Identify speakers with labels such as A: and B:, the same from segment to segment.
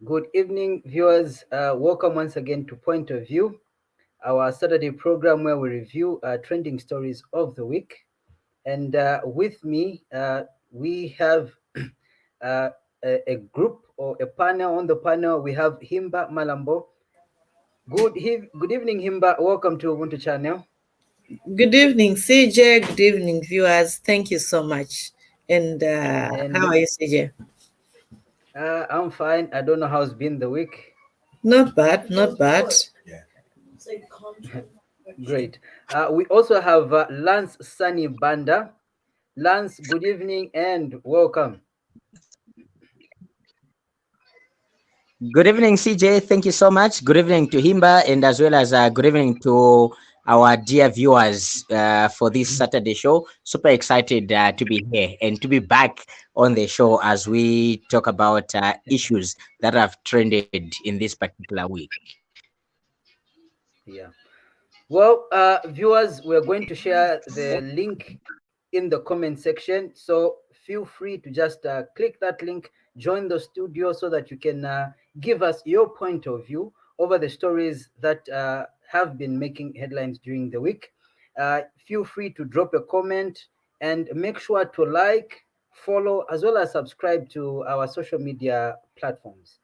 A: Good evening, viewers. Welcome once again to Point of View, our Saturday program where we review trending stories of the week. And with me, we have a group or a panel. On the panel, we have Himba Malambo. Good evening, Himba. Welcome to Ubuntu Channel.
B: Good evening, CJ. Good evening, viewers. Thank you so much. And
A: And
B: how are you, CJ?
A: I'm fine. I don't know how's been the week.
B: Not bad, not bad.
A: Great. We also have Lance Sunny Banda. Lance, good evening and welcome.
C: Good evening, CJ. Thank you so much. Good evening to Himba, and as well as good evening to our dear viewers for this Saturday show. Super excited to be here and to be back on the show as we talk about issues that have trended in this particular week.
A: Yeah. Well, viewers, we're going to share the link in the comment section. So feel free to just click that link, join the studio so that you can give us your point of view over the stories that have been making headlines during the week. Feel free to drop a comment and make sure to like, follow, as well as subscribe to our social media platforms.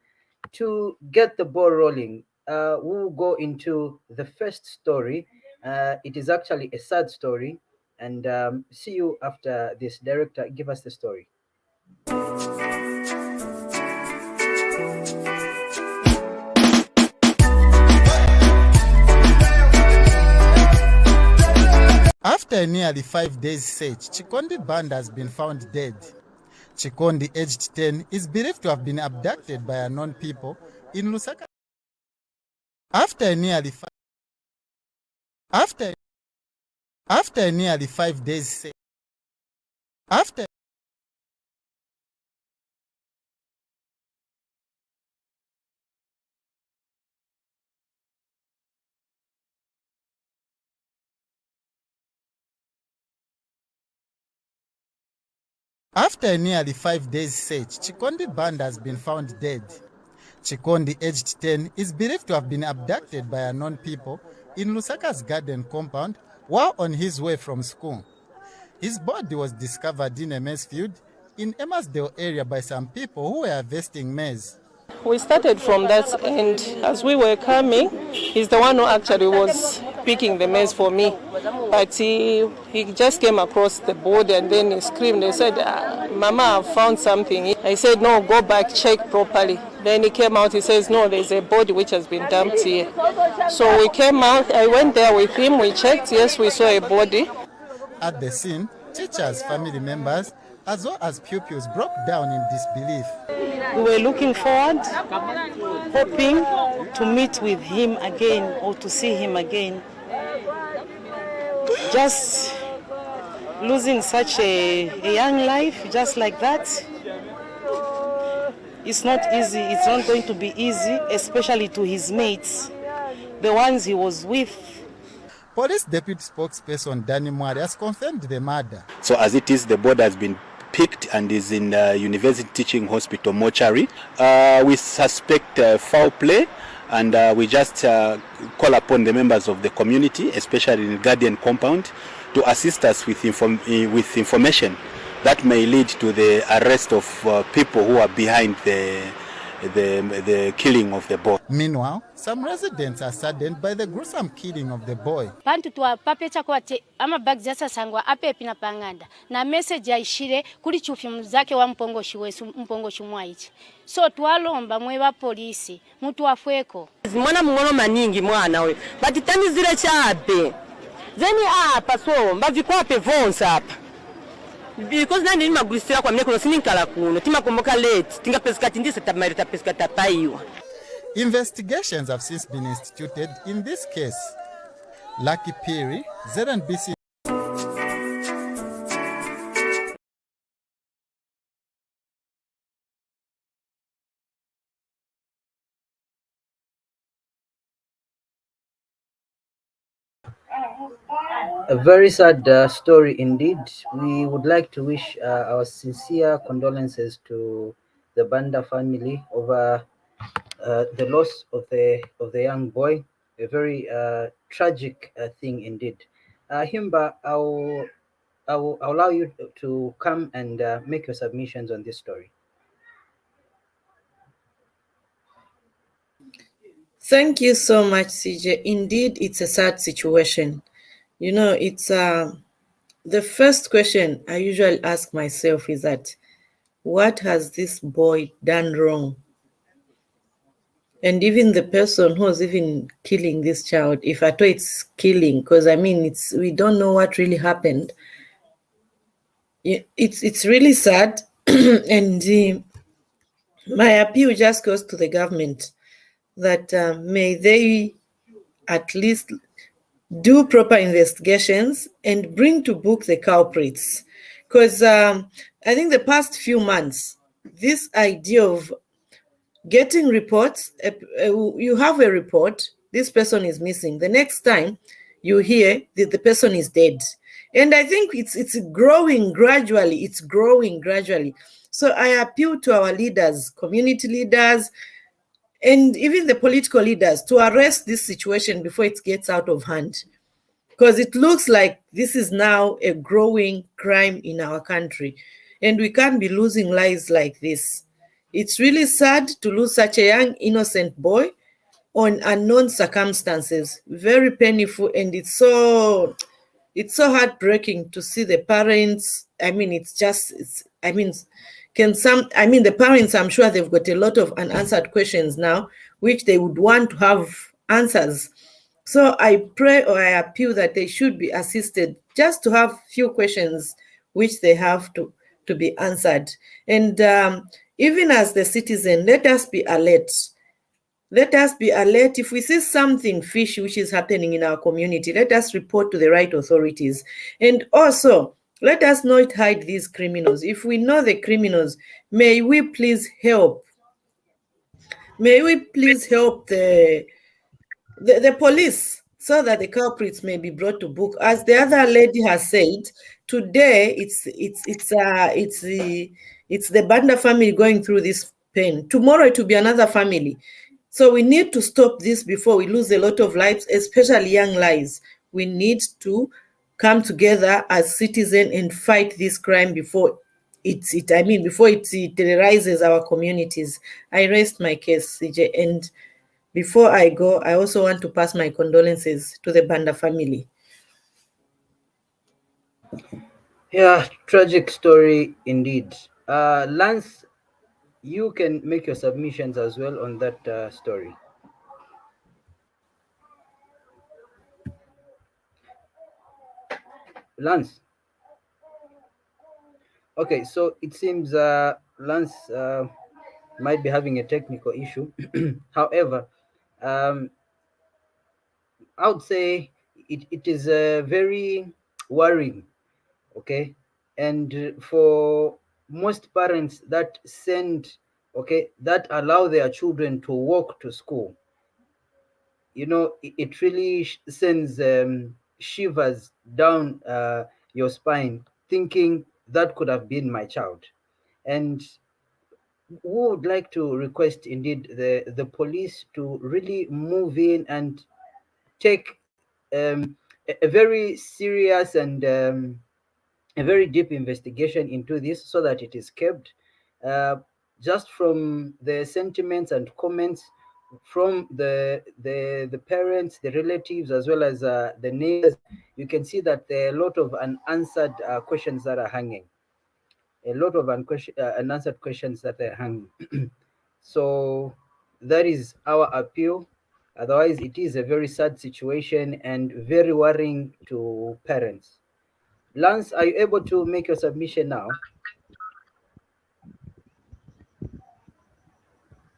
A: To get the ball rolling, we'll go into the first story. It is actually a sad story, and see you after this. Director, give us the story.
D: After a nearly 5 days search, Chikondi Banda has been found dead. Chikondi, aged 10, is believed to have been abducted by unknown people in Lusaka. After a nearly 5 days search, After a nearly 5 days search, Chikondi Banda has been found dead. Chikondi, aged 10, is believed to have been abducted by unknown people in Lusaka's garden compound while on his way from school. His body was discovered in a maize field in Emersdale area by some people who were harvesting maize.
E: We started from that, and as we were coming, he's the one who actually was picking the maize for me. But he just came across the board and then he screamed. He said, Mama, I've found something. I said, no, go back, check properly. Then he came out, he says, no, there's a body which has been dumped here. So we came out, I went there with him, we checked, yes, we saw a body.
D: At the scene, teachers, family members, as well as pupils broke down in disbelief.
F: We were looking forward, hoping to meet with him again or to see him again. Just losing such a young life, just like that, it's not easy. It's not going to be easy, especially to his mates, the ones he was with.
D: Police Deputy Spokesperson Danny Mwari has confirmed the murder.
G: So as it is, the body has been picked and is in the University Teaching Hospital mortuary. We suspect foul play, and we just call upon the members of the community, especially in the Guardian compound, to assist us with information that may lead to the arrest of people who are behind the killing of the boy.
D: Meanwhile, some residents are saddened by the gruesome killing of the boy.
H: Bantu twa papecha kwate ama bag jasa sangwa ape pina panganda na message yaishire kuli chufyu zake wa mpongoshi wesu mpongoshi mwaichi so twalomba mwewa polisi mtu afweko
I: mwana mngono maningi mwana we batitani zile chape zeni apa so mbavikwape vonsa apa because nani magulistira kwa mne kuno sininkala kuno timakomboka late tingapesika tindise tamarita pesika tapaiwa.
D: Investigations have since been instituted in this case. Lucky Piri, ZNBC.
A: A very sad story indeed. We would like to wish our sincere condolences to the Banda family over the loss of the young boy, a very tragic thing indeed. Himba, I'll allow you to come and make your submissions on this story.
B: Thank you so much, CJ. Indeed, it's a sad situation. You know, it's the first question I usually ask myself is that, what has this boy done wrong? And even the person who's even killing this child, if at all it's killing, because I mean, we don't know what really happened. It's really sad, and my appeal just goes to the government that may they at least do proper investigations and bring to book the culprits. Because I think the past few months, this idea of getting reports, you have a report, this person is missing. The next time you hear that the person is dead. And I think it's growing gradually. It's growing gradually. So I appeal to our leaders, community leaders, and even the political leaders to arrest this situation before it gets out of hand. Because it looks like this is now a growing crime in our country. And we can't be losing lives like this. It's really sad to lose such a young, innocent boy on unknown circumstances. Very painful, and it's so heartbreaking to see the parents. I mean, the parents, I'm sure they've got a lot of unanswered questions now, which they would want to have answers. So I pray, or I appeal that they should be assisted just to have few questions which they have to be answered. And even as the citizen, let us be alert. Let us be alert. If we see something fishy which is happening in our community, let us report to the right authorities. And also, let us not hide these criminals. If we know the criminals, may we please help. May we please help the police so that the culprits may be brought to book. As the other lady has said, today it's the Banda family going through this pain. Tomorrow it will be another family. So we need to stop this before we lose a lot of lives, especially young lives. We need to come together as citizens and fight this crime before it terrorizes our communities. I rest my case, CJ. And before I go, I also want to pass my condolences to the Banda family.
A: Yeah, tragic story indeed. Lance, you can make your submissions as well on that story. Lance. Okay, so it seems Lance might be having a technical issue. However, I would say it is very worrying, okay? And for most parents that that allow their children to walk to school, you know, it really sends shivers down your spine, thinking that could have been my child. And we would like to request indeed the police to really move in and take a very serious and a very deep investigation into this, so that it is kept. Just from the sentiments and comments from the parents, the relatives, as well as the neighbors, you can see that there are a lot of unanswered questions that are hanging. A lot of unanswered questions that are hanging. So that is our appeal. Otherwise, it is a very sad situation and very worrying to parents. Lance, are you able to make your submission now?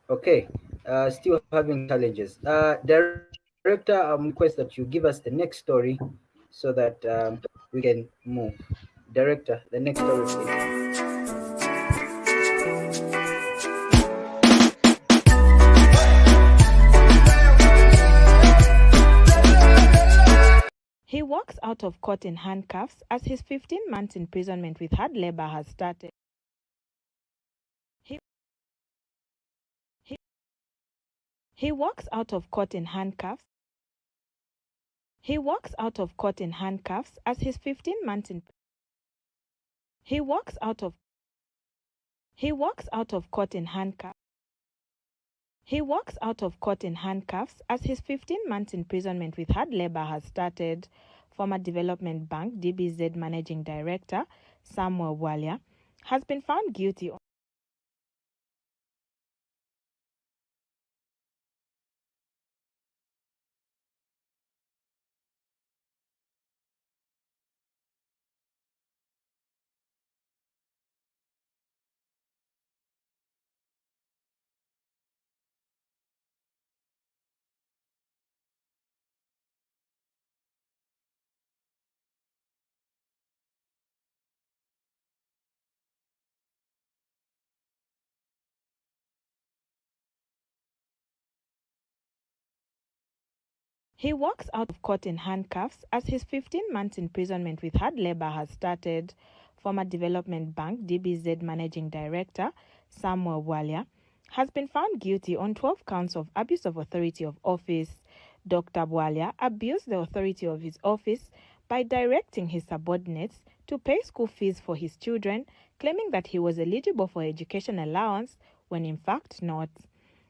A: Okay, still having challenges. Director, request that you give us the next story so that we can move. Director, the next story, please.
J: He walks out of court in handcuffs as his 15 months imprisonment with hard labor has started. He walks out of court in handcuffs. He walks out of court in handcuffs as his 15 months in He walks out of court in handcuffs. He walks out of court in handcuffs as his 15 months imprisonment with hard labor has started. Former Development Bank DBZ Managing Director Samuel Bwalya has been found guilty. He walks out of court in handcuffs as his 15 months imprisonment with hard labor has started. Former Development Bank DBZ Managing Director Samuel Bwalya has been found guilty on 12 counts of abuse of authority of office. Dr. Bwalya abused the authority of his office by directing his subordinates to pay school fees for his children, claiming that he was eligible for education allowance when in fact not.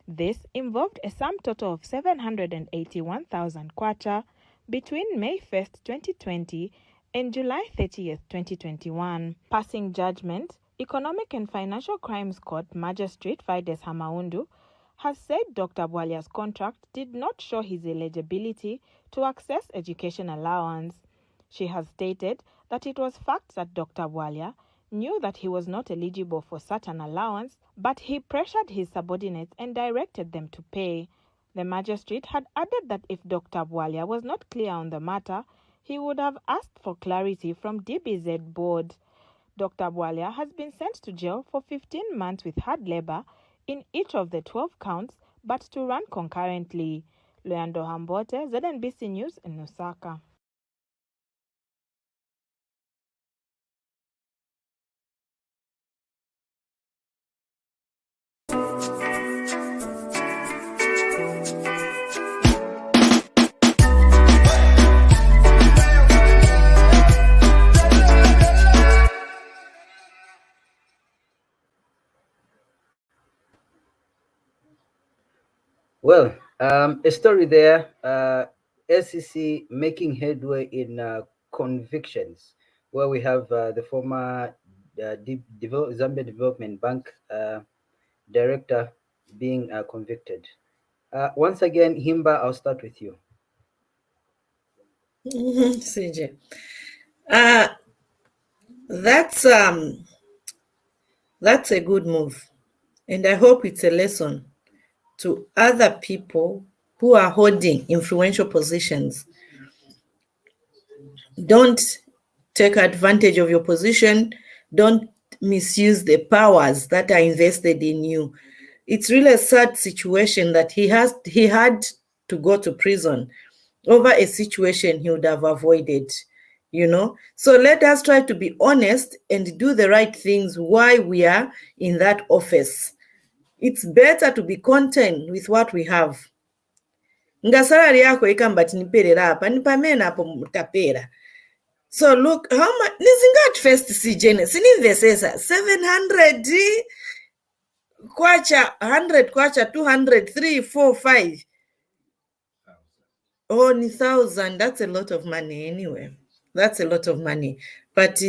J: This involved a sum total of 781,000 kwacha between May 1st, 2020 and July 30th, 2021. Passing judgment, Economic and Financial Crimes Court Magistrate Fides Hamaundu has said Dr. Bwalya's contract did not show his eligibility to access education allowance. She has stated that it was fact that Dr. Bwalya knew that he was not eligible for such an allowance, but he pressured his subordinates and directed them to pay. The magistrate had added that if Dr. Bwalya was not clear on the matter, he would have asked for clarity from DBZ board. Dr. Bwalya has been sent to jail for 15 months with hard labor in each of the 12 counts, but to run concurrently. Leandro Hambote, ZNBC News in Lusaka.
A: Well, a story there, SEC making headway in convictions, where we have the former Zambia Development Bank director being convicted. Once again, Himba, I'll start with you.
B: CJ. That's a good move, and I hope it's a lesson to other people who are holding influential positions. Don't take advantage of your position. Don't misuse the powers that are invested in you. It's really a sad situation that he had to go to prison over a situation he would have avoided, you know. So let us try to be honest and do the right things while we are in that office. It's better to be content with what we have. Nga salary yako ikambati niperera hapa nipamena hapo mutapera. So look how much nizingat first CJ sinivesesa 700 kwacha 100 kwacha 200 3 4 5 oh 1,000. That's a lot of money anyway. That's a lot of money. But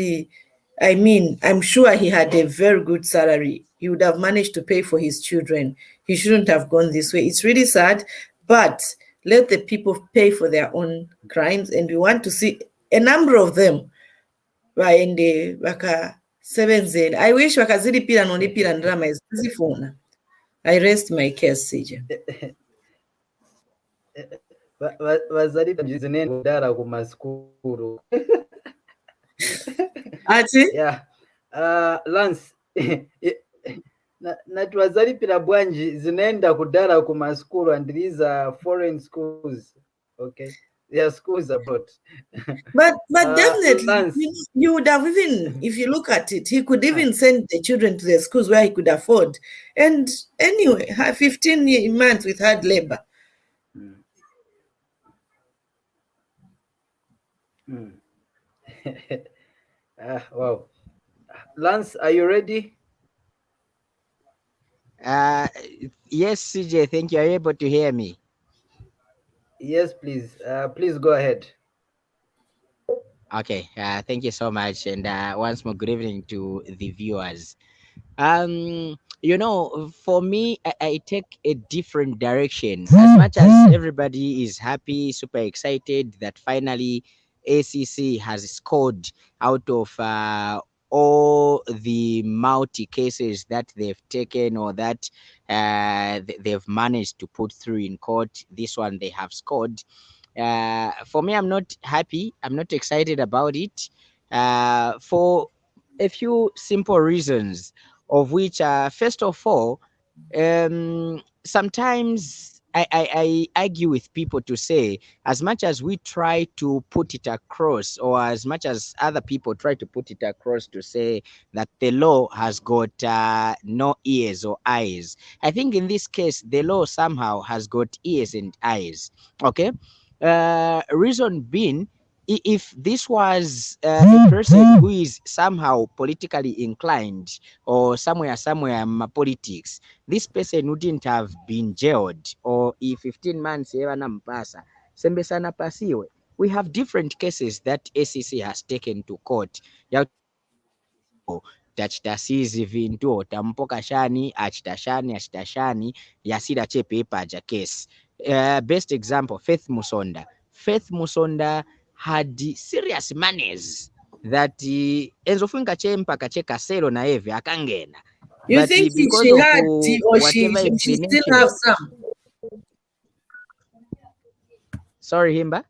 B: I mean, I'm sure he had a very good salary. He would have managed to pay for his children. He shouldn't have gone this way. It's really sad, but let the people pay for their own crimes. And we want to see a number of them in the Waka 7Z. I wish Wakazidi Pira Noni Pira Drama is phone. I rest my case, CJ.
A: Wazali zinenda dara kumaskuru.
B: Ati?
A: Yeah. Lance. Natwazalipira bwanji zinaenda kudara kumaskulu, and these are foreign schools. Okay. their schools about.
B: But definitely,
A: Lance.
B: you would have even, if you look at it, he could even send the children to the schools where he could afford. And anyway, 15 months with hard labor.
A: Wow. Lance, are you ready?
C: Yes, CJ, thank you. Are you able to hear me?
A: Yes, please. Please go ahead.
C: Okay, thank you so much. And once more, good evening to the viewers. You know, for me, I take a different direction. As much as everybody is happy, super excited that finally ACC has scored out of all the multi cases that they've taken or that they've managed to put through in court. This one they have scored. For me, I'm not happy. I'm not excited about it. For a few simple reasons, of which, first of all, sometimes I argue with people to say, as much as we try to put it across, or as much as other people try to put it across to say that the law has got no ears or eyes, I think in this case, the law somehow has got ears and eyes. Okay? Reason being, if this was a person who is somehow politically inclined or somewhere in politics, this person wouldn't have been jailed, or if 15 months sembe sana pasiwe. We have different cases that ACC has taken to court. Tachitasizi vintu otampoka shani achitashani yasida chepe paja case. Best example, Faith Musonda had serious monies that enzofunga chempa kacheka selo na eve akangena.
B: You
C: But
B: think
C: because
B: she
C: of
B: had, or she
C: explanation,
B: still have some?
C: Sorry, Himba?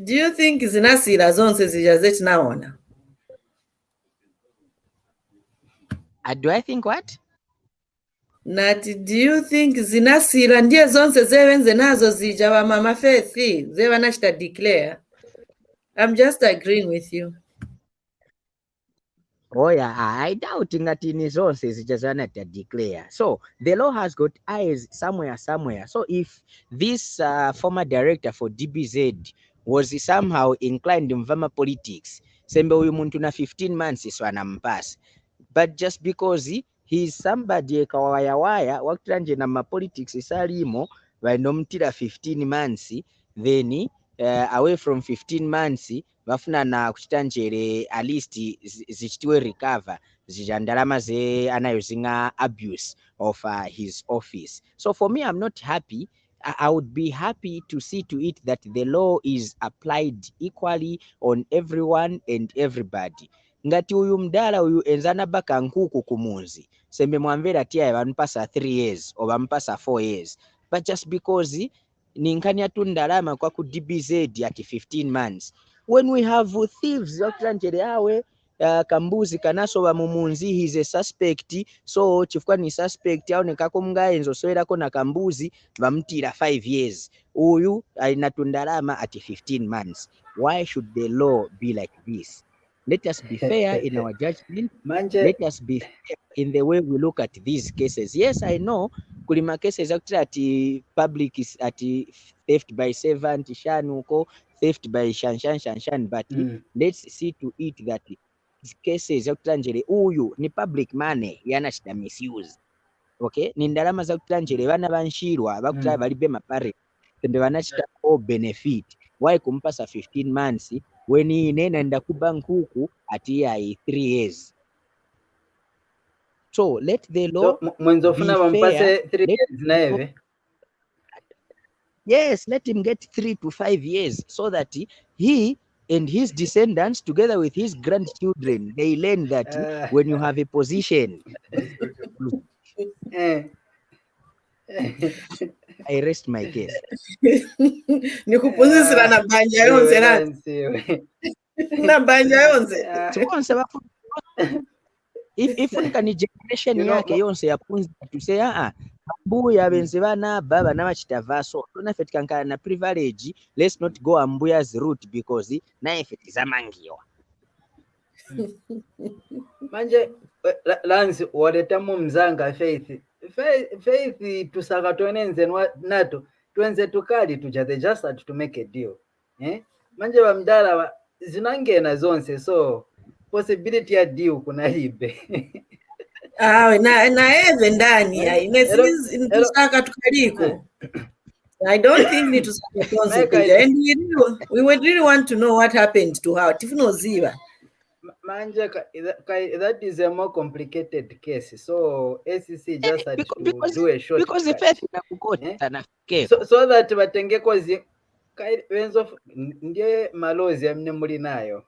B: Do you think zinasira zonse zijazetu naona?
C: Do I think what?
B: Nati, do you think zinasira ndiye zonse zewenze nazo zija wa mama Faith zewa nashita declare? I'm just agreeing with you.
C: Oh yeah, I doubt ngati ni zonse zijazana to declare. So the law has got eyes somewhere. So if this former director for DBZ was somehow inclined in Mvama politics, sembe uyu muntu na 15 months is wanampasa. But just because he's somebody kawaya wakutanje na ma politics isalimo vanomtira 15 months, then away from 15 months vafuna na kuchitanjere at least zichitiwe recover zijandalama ze anayozinga abuse of his office. So for me, I'm not happy. I would be happy to see to it that the law is applied equally on everyone and everybody. Ngati uyu mdala uyu enzana baka nkuku kumunzi sembe mwamvera tia vampasa 3 years or vampasa 4 years, but just because ninkani atundalama kwa ku DBZ at 15 months, when we have thieves wakutanjere awe kambuzi kanaso wa mumunzi, he's a suspect, so chifukwa ni suspect aonekako mgaenzo soerako na kambuzi vamtira 5 years, uyu alinatundalama at 15 months. Why should the law be like this? Let us be fair in our judgment. Let us be fair in the way we look at these cases. Yes, I know kulima cases actually at public is at theft by servant shanuko, theft by shanshan, but let's see to it that these cases actually uyu ni public money yanashita misuse. Okay, ni ndalama za kutanjere bana banshirwa bakutala balibe mapare tembe banashita all benefit. Why kumpasa 15 months when inaenda kuba nkuku ati ya 3 years? So let the law be fair.
A: 3 years na
C: yes, let him get 3 to 5 years so that he and his descendants, together with his grandchildren, they learn that when you have a position. I rest my case.
B: Nikupuzisira na banja yonse na banja yonse.
C: If ni generation yake yonse yapunza to say Mbuya benze bana baba na bachitavaso tona fe tikankana na privilege. Let's not go Mbuya's route because na ife tizamangiwa.
A: Manje Lance waletamu mzanga Faith tusakatonenze nato twenze tukali tujaze just to make a deal. Manje bamdala zinangena zonse, so possibility ya deal kunalibe.
B: na eve ndani tusaka tukaliko. I don't think ni tusaka tonze pija. And we would really want to know what happened to her. Tifunoziva.
A: Manje, that is a more complicated case. So ACC just had to do a short
C: because the faith
A: so that batenge kozi wenzo ndiye malozi amne muri nayo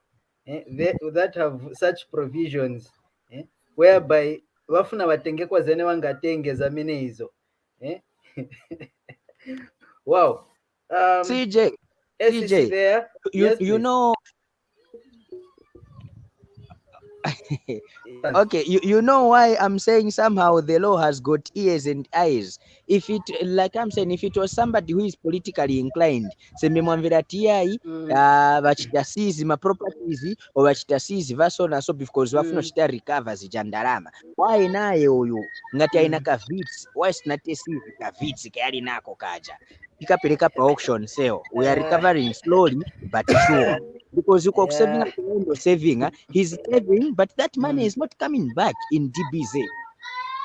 A: that have such provisions whereby wafuna batenge kozi ene wangatenge zamine hizo wow.
C: CJ
A: there
C: you know okay, you know why I'm saying somehow the law has got ears and eyes. If it, like I'm saying, if it was somebody who is politically inclined, say memwamvira TI bachita seize ma properties or bachita seize vaso na so because wafuna chita recover zijandarama. Why naye uyu ngati aina ka vits, why not seize ka vits kayali nako kaja ikapeleka pa auction sale. We are recovering slowly but sure. Because you could saving, he's saving, but that money is not coming back in DBZ.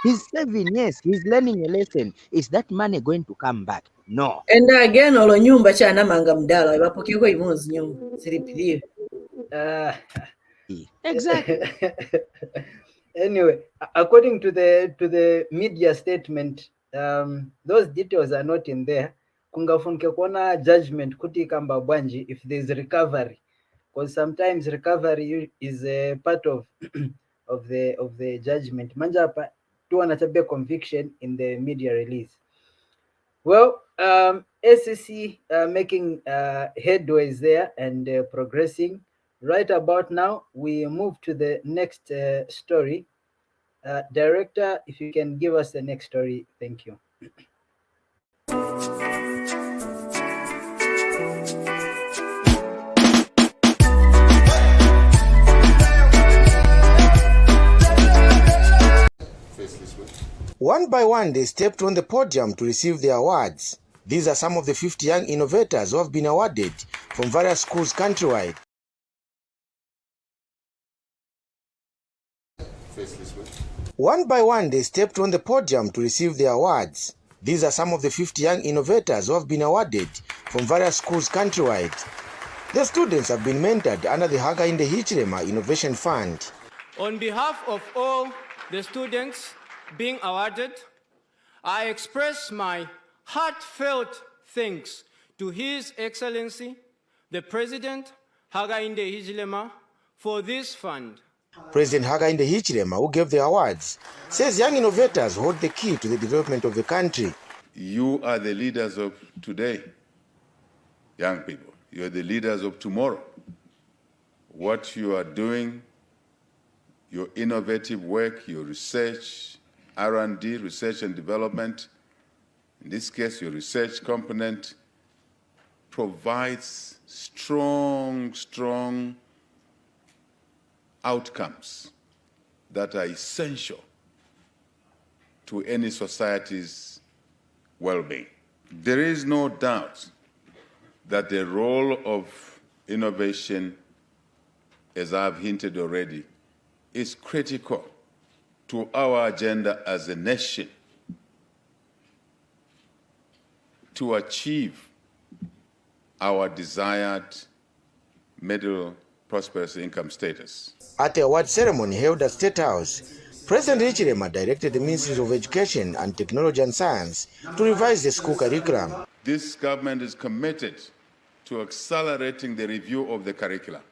C: He's saving, yes, he's learning a lesson. Is that money going to come back? No.
B: And again, olo nyumba chana manga mdala, wapokeko imonzi nyumba, zilipiliwe.
C: Exactly.
A: Anyway, according to the media statement, those details are not in there. Kungafunke kuona judgment kuti kamba bwanji if there is recovery. Because sometimes recovery is a part of of the judgment. Manja hapa tu wanachabia conviction in the media release. Well, ACC making headways there and progressing. Right about now, we move to the next story. Director, if you can give us the next story, thank you.
K: One by one, they stepped on the podium to receive their awards. These are some of the 50 young innovators who have been awarded from various schools countrywide. One by one, they stepped on the podium to receive their awards. These are some of the 50 young innovators who have been awarded from various schools countrywide. The students have been mentored under the Hakainde Hichilema Innovation Fund.
L: On behalf of all the students being awarded, I express my heartfelt thanks to His Excellency, the President Hakainde Hichilema, for this fund.
K: President Hakainde Hichilema, who gave the awards, says young innovators hold the key to the development of the country.
M: You are the leaders of today, young people. You are the leaders of tomorrow. What you are doing, your innovative work, your research, R&D, research and development, in this case, your research component, provides strong outcomes that are essential to any society's well-being. There is no doubt that the role of innovation, as I've hinted already, is critical to our agenda as a nation to achieve our desired middle prosperous income status.
K: At the award ceremony held at State House, President Hichilema directed the Ministries of Education and Technology and Science to revise the school curriculum.
M: This government is committed to accelerating the review of the curricula.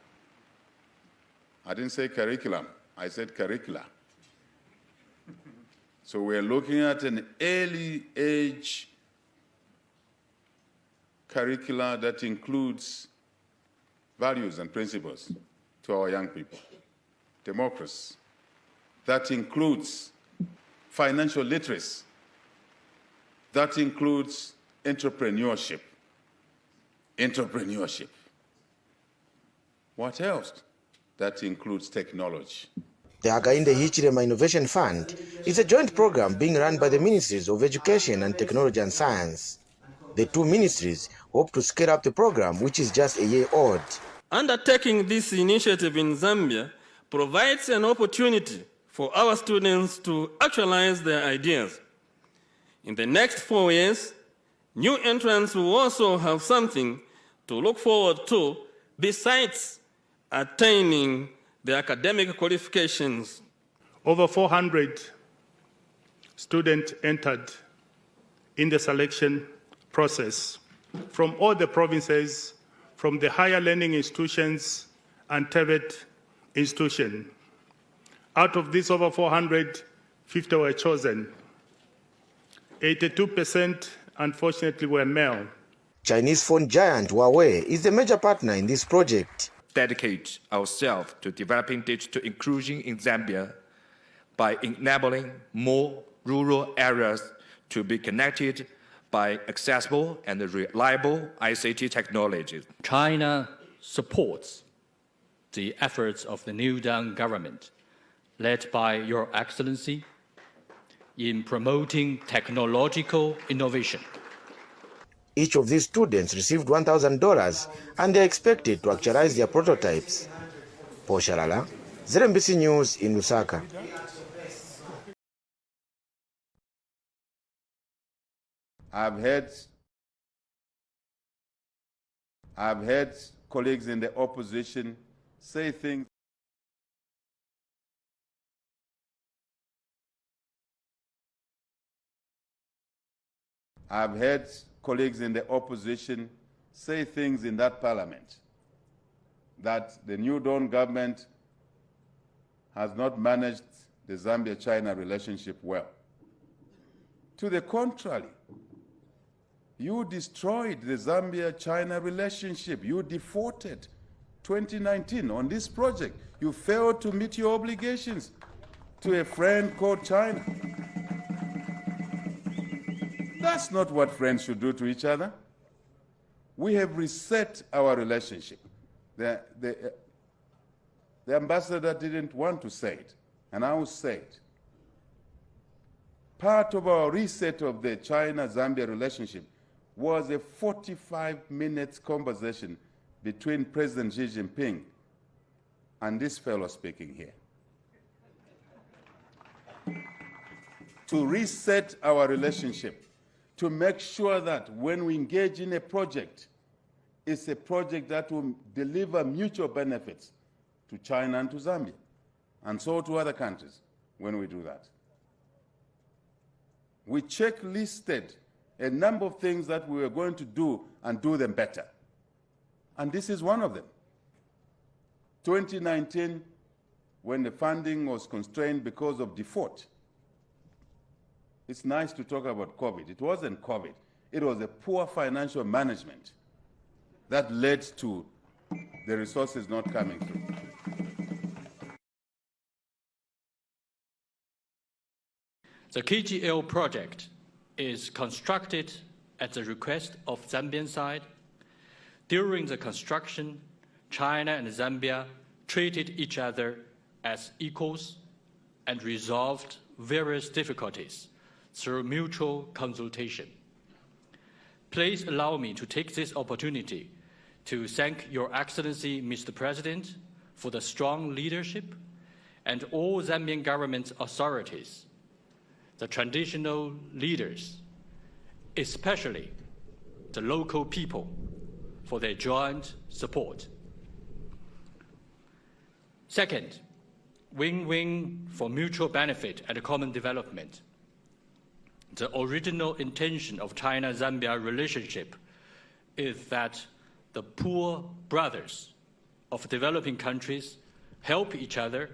M: I didn't say curriculum, I said curricula. So we're looking at an early age curricula that includes values and principles to our young people. Democracy. That includes financial literacy. That includes entrepreneurship. Entrepreneurship. What else? That includes technology.
K: The Hakainde Hichilema Innovation Fund is a joint program being run by the Ministries of Education and Technology and Science. The two ministries hope to scale up the program, which is just a year old.
N: Undertaking this initiative in Zambia provides an opportunity for our students to actualize their ideas. In the next 4 years, new entrants will also have something to look forward to besides attaining the academic qualifications.
O: Over 400 students entered in the selection process from all the provinces, from the higher learning institutions and TVET institution. Out of these over 400, 50 were chosen. 82% unfortunately were male.
K: Chinese phone giant Huawei is the major partner in this project.
P: Dedicate ourselves to developing digital inclusion in Zambia by enabling more rural areas to be connected by accessible and reliable ICT technologies.
Q: China supports the efforts of the New Deng government, led by Your Excellency, in promoting technological innovation.
K: Each of these students received $1,000 and they're expected to actualize their prototypes. Paul Shalala, ZNBC News in Lusaka.
M: I've heard colleagues in the opposition say things. I've heard colleagues in the opposition say things in that parliament that the New Dawn government has not managed the Zambia-China relationship well. To the contrary, you destroyed the Zambia-China relationship. You defaulted 2019 on this project. You failed to meet your obligations to a friend called China. That's not what friends should do to each other. We have reset our relationship. The ambassador didn't want to say it, and I will say it. Part of our reset of the China-Zambia relationship was a 45-minute conversation between President Xi Jinping and this fellow speaking here. To reset our relationship, to make sure that when we engage in a project, it's a project that will deliver mutual benefits to China and to Zambia, and so to other countries when we do that. We checklisted a number of things that we were going to do and do them better. And this is one of them. 2019, when the funding was constrained because of default, it's nice to talk about COVID. It wasn't COVID. It was a poor financial management that led to the resources not coming through.
Q: The KGL project is constructed at the request of Zambian side. During the construction, China and Zambia treated each other as equals and resolved various difficulties through mutual consultation. Please allow me to take this opportunity to thank Your Excellency, Mr. President, for the strong leadership and all Zambian government authorities, the traditional leaders, especially the local people, for their joint support. Second, win-win for mutual benefit and common development. The original intention of China-Zambia relationship is that the poor brothers of developing countries help each other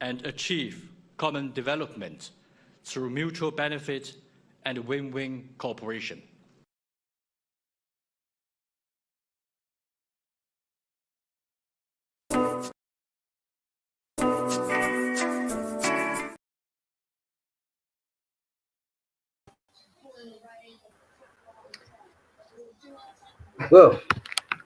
Q: and achieve common development through mutual benefit and win-win cooperation.
A: Well,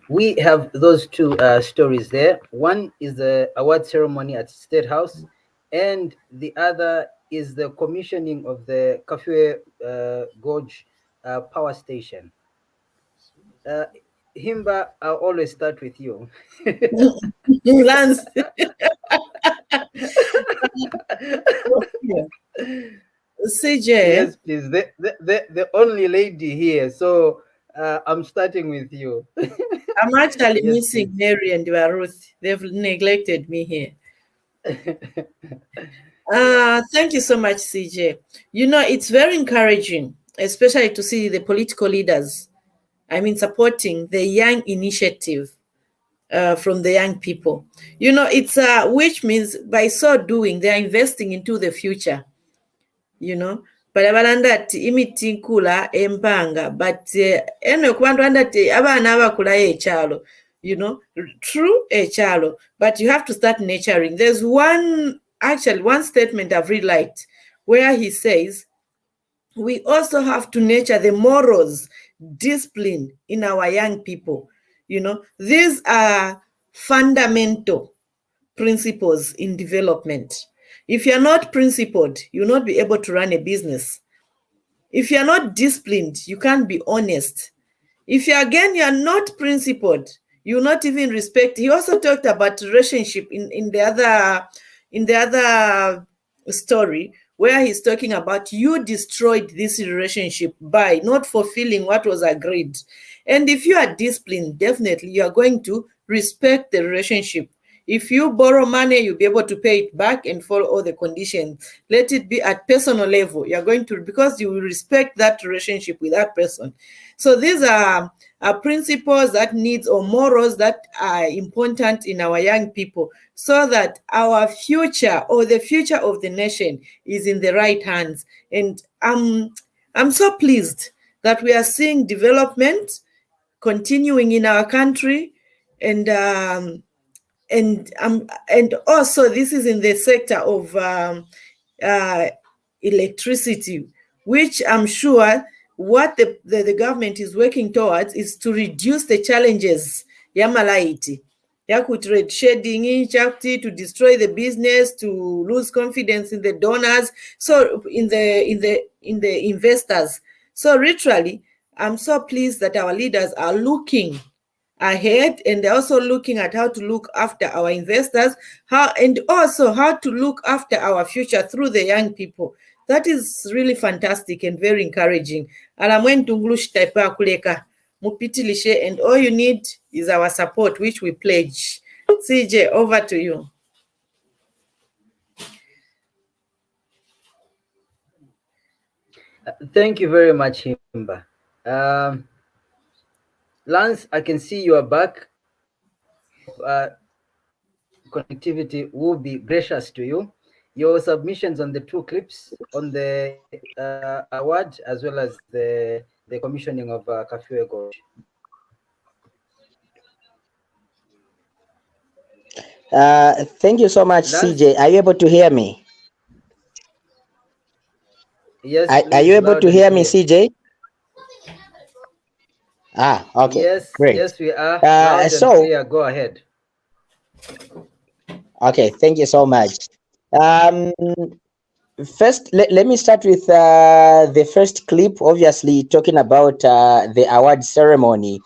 A: we have those two stories there. One is the award ceremony at State House, and the other is the commissioning of the Kafue Gorge power station. Himba, I'll always start with you.
B: Lance. CJ.
A: Yes, please. The only lady here. So I'm starting with you.
B: I'm actually
A: Yes,
B: missing
A: please.
B: Mary and Ruth. They've neglected me here. Thank you so much, CJ. You know, it's very encouraging, especially to see the political leaders, supporting the young initiative from the young people. You know, it's which means by so doing, they are investing into the future. You know, balabalanda ati imiti nkula empanga, but eno kubandwanda ati abaana abakulayo ekyalo, you know, true ekyalo, but you have to start nurturing. There's one statement I've really liked where he says we also have to nurture the morals, discipline in our young people. You know, these are fundamental principles in development. If you're not principled, you'll not be able to run a business. If you're not disciplined, you can't be honest. If you're not principled, you'll not even respect. He also talked about relationship in the other story, where he's talking about you destroyed this relationship by not fulfilling what was agreed. And if you are disciplined, definitely you are going to respect the relationship. If you borrow money, you'll be able to pay it back and follow all the conditions. Let it be at personal level. You're going to, because you will respect that relationship with that person. So these are principles, that needs or morals that are important in our young people, so that our future or the future of the nation is in the right hands. And I'm so pleased that we are seeing development continuing in our country, and also this is in the sector of electricity, which I'm sure what the government is working towards is to reduce the challenges yamalaiti yakutrade shading to destroy the business, to lose confidence in the donors, so in the investors. So literally, I'm so pleased that our leaders are looking ahead, and they're also looking at how to look after our investors, and also how to look after our future through the young people. That is really fantastic and very encouraging. And I'm going to kuleka mupitilishe, and all you need is our support, which we pledge. CJ, over to you.
A: Thank you very much, Himba. Lance, I can see you are back. Connectivity will be gracious to you. Your submissions on the two clips on the award, as well as the commissioning of Kafue Gorge.
C: Thank you so much,
A: Lance?
C: CJ. Are you able to hear me?
A: Yes.
C: Are you able to hear me, CJ? Okay.
A: Yes.
C: Great.
A: Yes, we are. Loud and clear. Go ahead.
C: Okay. Thank you so much. First, let me start with the first clip, obviously talking about the award ceremony.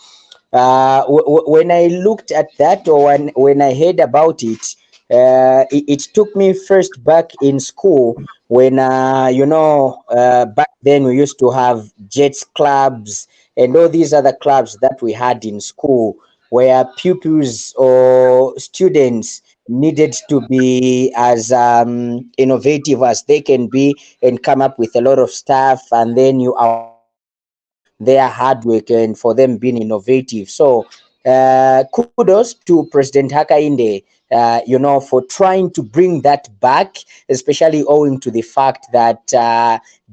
C: When I looked at that, or when I heard about it, it took me first back in school when, back then we used to have Jets clubs and all these other clubs that we had in school, where pupils or students needed to be as innovative as they can be and come up with a lot of stuff, and then you are their hard work and for them being innovative. So kudos to President Hakainde, for trying to bring that back, especially owing to the fact that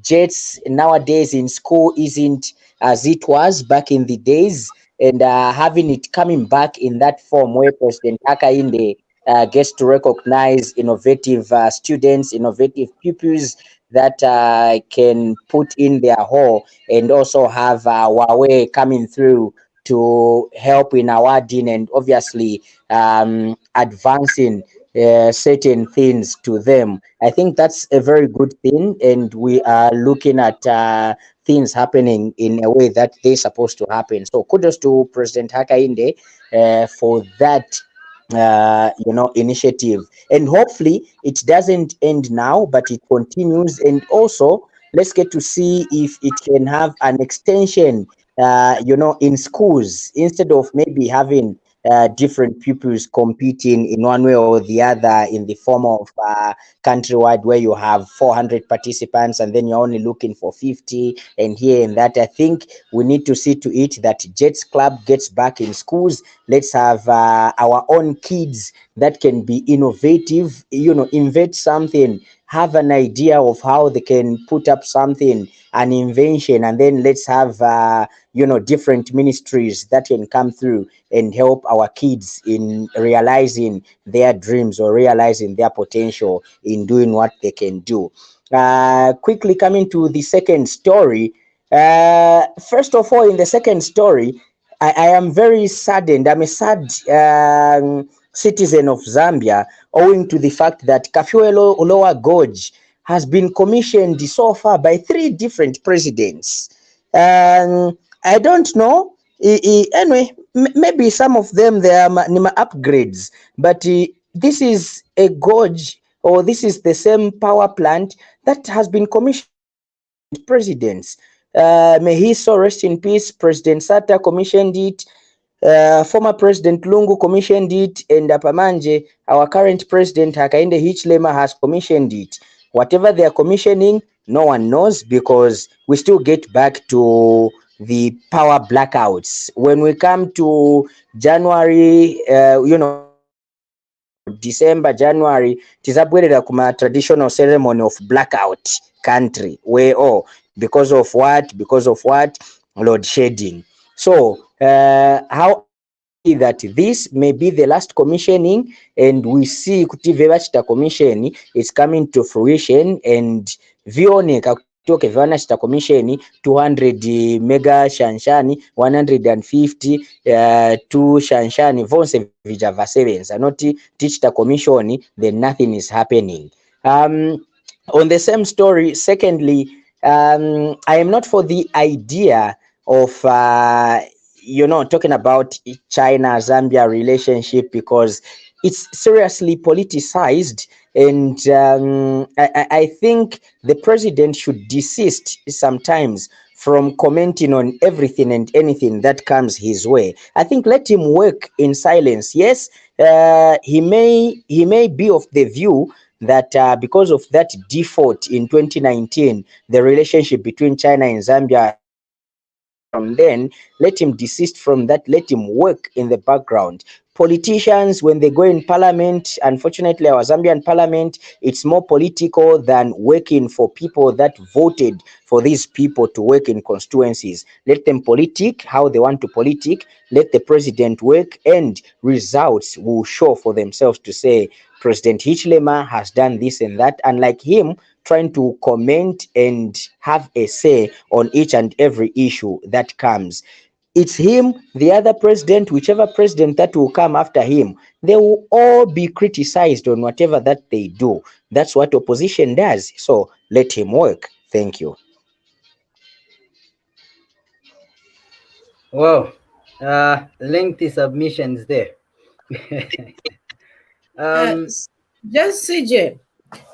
C: Jets nowadays in school isn't as it was back in the days, and having it coming back in that form where President Hakainde gets to recognize innovative students, innovative pupils that can put in their whole, and also have Huawei coming through to help in awarding and obviously advancing certain things to them. I think that's a very good thing, and we are looking at things happening in a way that they're supposed to happen. So kudos to President Hakainde for that initiative, and hopefully it doesn't end now, but it continues. And also let's get to see if it can have an extension in schools, instead of maybe having different pupils competing in one way or the other in the form of countrywide, where you have 400 participants and then you're only looking for 50 and here and that. I think we need to see to it that Jets Club gets back in schools. Let's have our own kids that can be innovative, invent something, have an idea of how they can put up something, an invention, and then let's have different ministries that can come through and help our kids in realizing their dreams or realizing their potential in doing what they can do. Quickly coming to the second story. First of all, in the second story, I am very saddened. I'm a sad citizen of Zambia, owing to the fact that Kafiuelo Olowa Gorge has been commissioned so far by 3 different presidents. I don't know. Anyway, maybe some of them they are upgrades, but this is a gorge, or this is the same power plant that has been commissioned presidents. May he so rest in peace. President Sata commissioned it. Former President Lungu commissioned it, and Apamanje, our current president Hakainde Hichilema, has commissioned it. Whatever they are commissioning, no one knows, because we still get back to the power blackouts. When we come to January, December, January, tizabwerera kuma traditional ceremony of blackout country, where because of what? Load shedding. So how that this may be the last commissioning, and we see kuti vevachita commission is coming to fruition, and vioneka toke vana chita commission 200 mega shanshani, 150 2 shanshani vonse vijava sevens anoti tichita commission, then nothing is happening. On the same story, secondly, I am not for the idea of talking about China-Zambia relationship, because it's seriously politicized, and I think the president should desist sometimes from commenting on everything and anything that comes his way. I think let him work in silence. Yes, he may be of the view that because of that default in 2019, the relationship between China and Zambia, from then, let him desist from that, let him work in the background. Politicians, when they go in parliament, unfortunately our Zambian parliament, it's more political than working for people that voted for these people to work in constituencies. Let them politic how they want to politic, let the president work, and results will show for themselves to say, President Hichilema has done this and that, unlike him trying to comment and have a say on each and every issue that comes. It's him, the other president, whichever president that will come after him, they will all be criticized on whatever that they do. That's what opposition does. So let him work. Thank you.
A: Wow, lengthy submissions there.
B: Just CJ,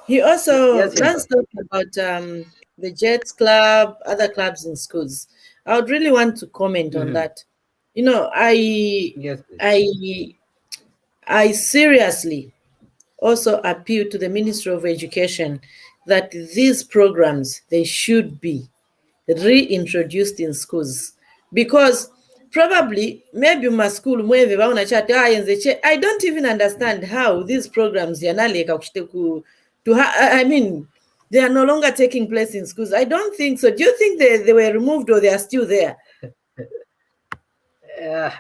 B: he also let's talk about the Jets Club, other clubs in schools. I would really want to comment on that. I seriously also appeal to the Ministry of Education that these programs, they should be reintroduced in schools, because probably maybe my school I don't even understand how these programs I mean they are no longer taking place in schools. I don't think so. Do you think they were removed, or they are still there?
A: A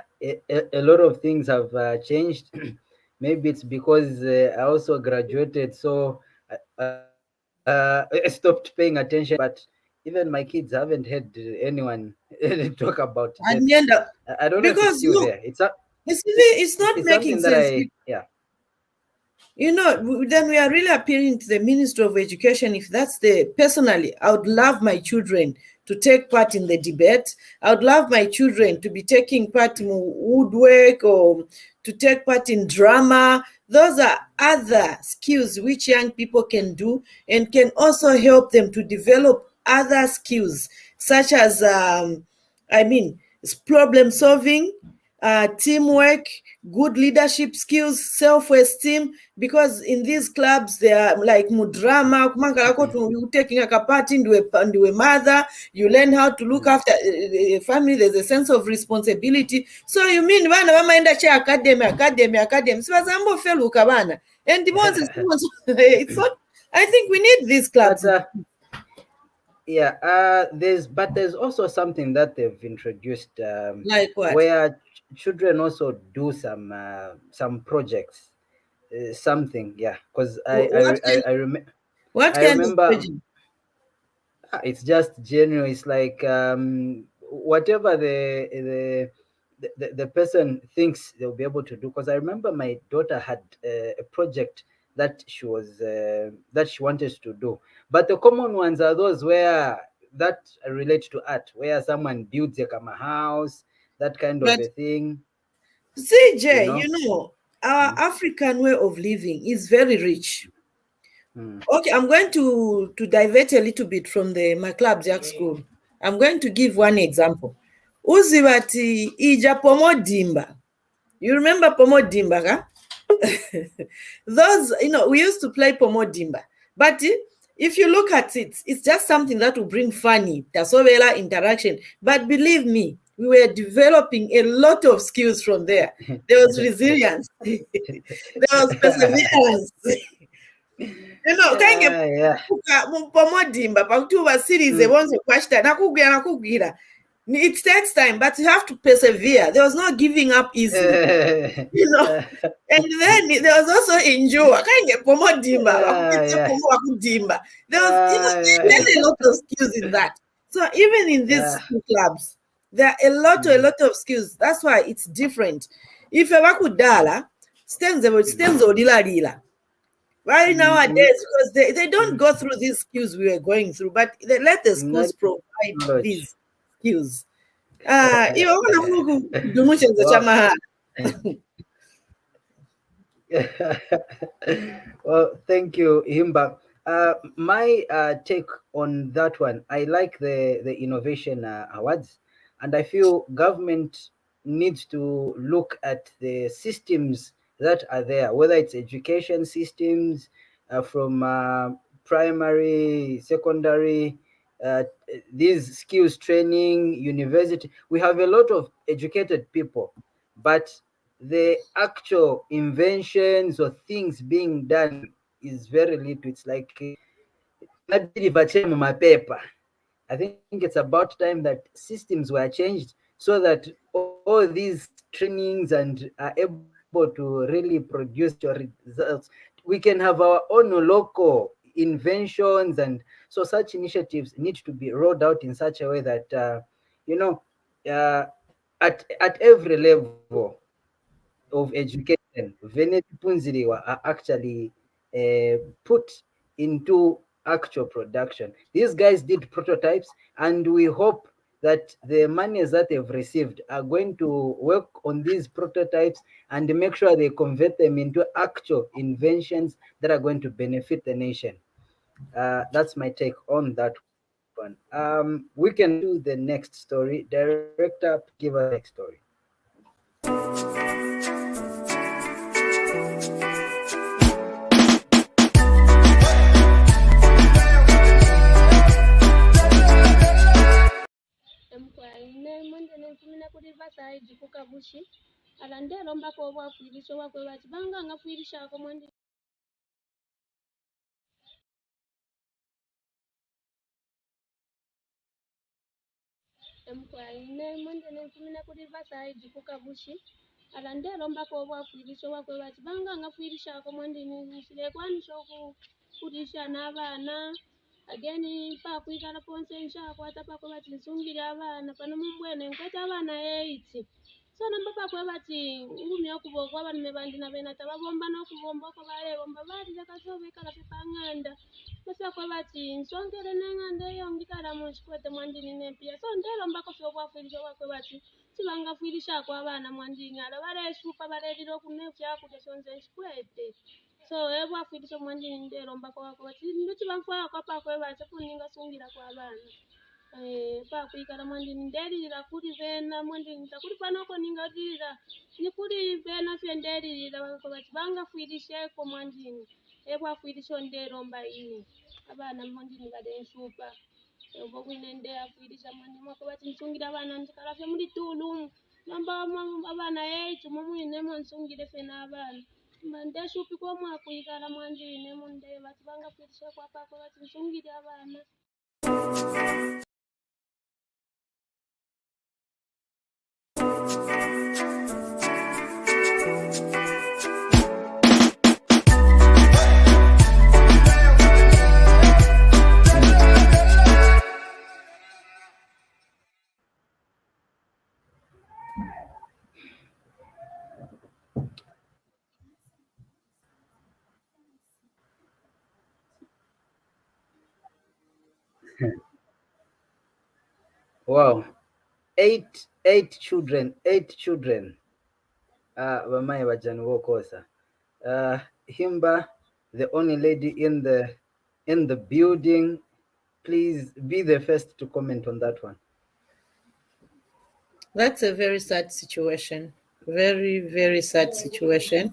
A: lot of things have changed. Maybe it's because I also graduated, so I stopped paying attention. But even my kids haven't had anyone talk about
B: And
A: debt. I don't know if it's
B: because
A: still
B: look,
A: there. It's
B: not
A: it's
B: making
A: something that
B: sense.
A: yeah.
B: You know, then we are really appealing to the Minister of Education. If that's personally, I would love my children to take part in the debate. I would love my children to be taking part in woodwork or to take part in drama. Those are other skills which young people can do and can also help them to develop other skills, such as, problem solving, teamwork, good leadership skills, self-esteem, because in these clubs they are like mudrama you taking a part into a mother, you learn how to look after a family, there's a sense of responsibility. So you mean vana vamaenda che academy sivazambo feluka vana and it's not. I think we need these clubs.
A: There's also something that they've introduced,
B: like what?
A: where children also do some projects, something, because I remember.
B: What
A: I
B: kind
A: remember,
B: of project?
A: It's just general. It's like whatever the person thinks they'll be able to do. Because I remember my daughter had a project that she wanted to do, but the common ones are those where that relate to art, where someone builds a kama house, that kind of a thing.
B: CJ, our African way of living is very rich. Okay, I'm going to divert a little bit from my club Jack school. I'm going to give one example. Uzivati ija pomodimba. You remember pomodimba, huh? Those, we used to play pomodimba. But if you look at it, it's just something that will bring funny, tasovela interaction. But believe me, we were developing a lot of skills from there. There was resilience. There was perseverance. Pomodimba pakuti series ebonze kwashita nakugwira. It takes time, but you have to persevere. There was no giving up easily. And then there was also endure. There was, a lot of skills in that. So even in these clubs, there are a lot of skills. That's why it's different. If you kudala, stands odila. Right nowadays, because they don't go through these skills we were going through, but they let the schools provide these skills.
A: Well, thank you, Himba. My take on that one, I like the innovation awards, and I feel government needs to look at the systems that are there, whether it's education systems from primary, secondary, these skills training, university. We have a lot of educated people, but the actual inventions or things being done is very little. It's like paper. I think it's about time that systems were changed so that all these trainings and are able to really produce your results. We can have our own local inventions, and so such initiatives need to be rolled out in such a way that at every level of education, Venepunziliwa are actually put into actual production. These guys did prototypes, and we hope that the monies that they've received are going to work on these prototypes and make sure they convert them into actual inventions that are going to benefit the nation. That's my take on that one. We can do the next story. Director, give us the next story.
R: ageni pakwikala ponse nshakwata pakwe bati nsungile abana pano mumbwene nkweta abana 8 so namba pakwe bati ngumi okubokwa abana mebandi nabena tababomba nokubomba ko bale bomba bali lakasobe kala pepanganda basa kwa bati nsongele nengande yongikala mushikwete mwandini nepia so ndelo mbako fyo kwafilisha kwakwe bati chibanga filisha kwa abana mwandini ala bale shupa bale lilo kunefya kudesonze shikwete so ebwa filisha mwandini ndelo mbako wako bati nduchi bamfwa kwa pakwe bati kuninga sungira kwa abana pakwikala mwandini ndelilila kuli vena mwandini takuli panoko ningalila nikuli vena fye ndelilila wako bati banga filisheko mwandini ebwa filisha ndelo mba ini abana mwandini badenshupa obo kwinende afilisha mwandini mwako bati nsungila abana ndikala fye muri tulumu namba abana 8 mumwine mwansungile fena abana mande shupi kwa mwakwikala mwandini munde bati banga filisha kwa pako bati nsungile abana.
A: Wow, eight children. Bamaye bajani wokosa. Himba, the only lady in the building, please be the first to comment on that one.
B: That's a very sad situation. Very, very sad situation.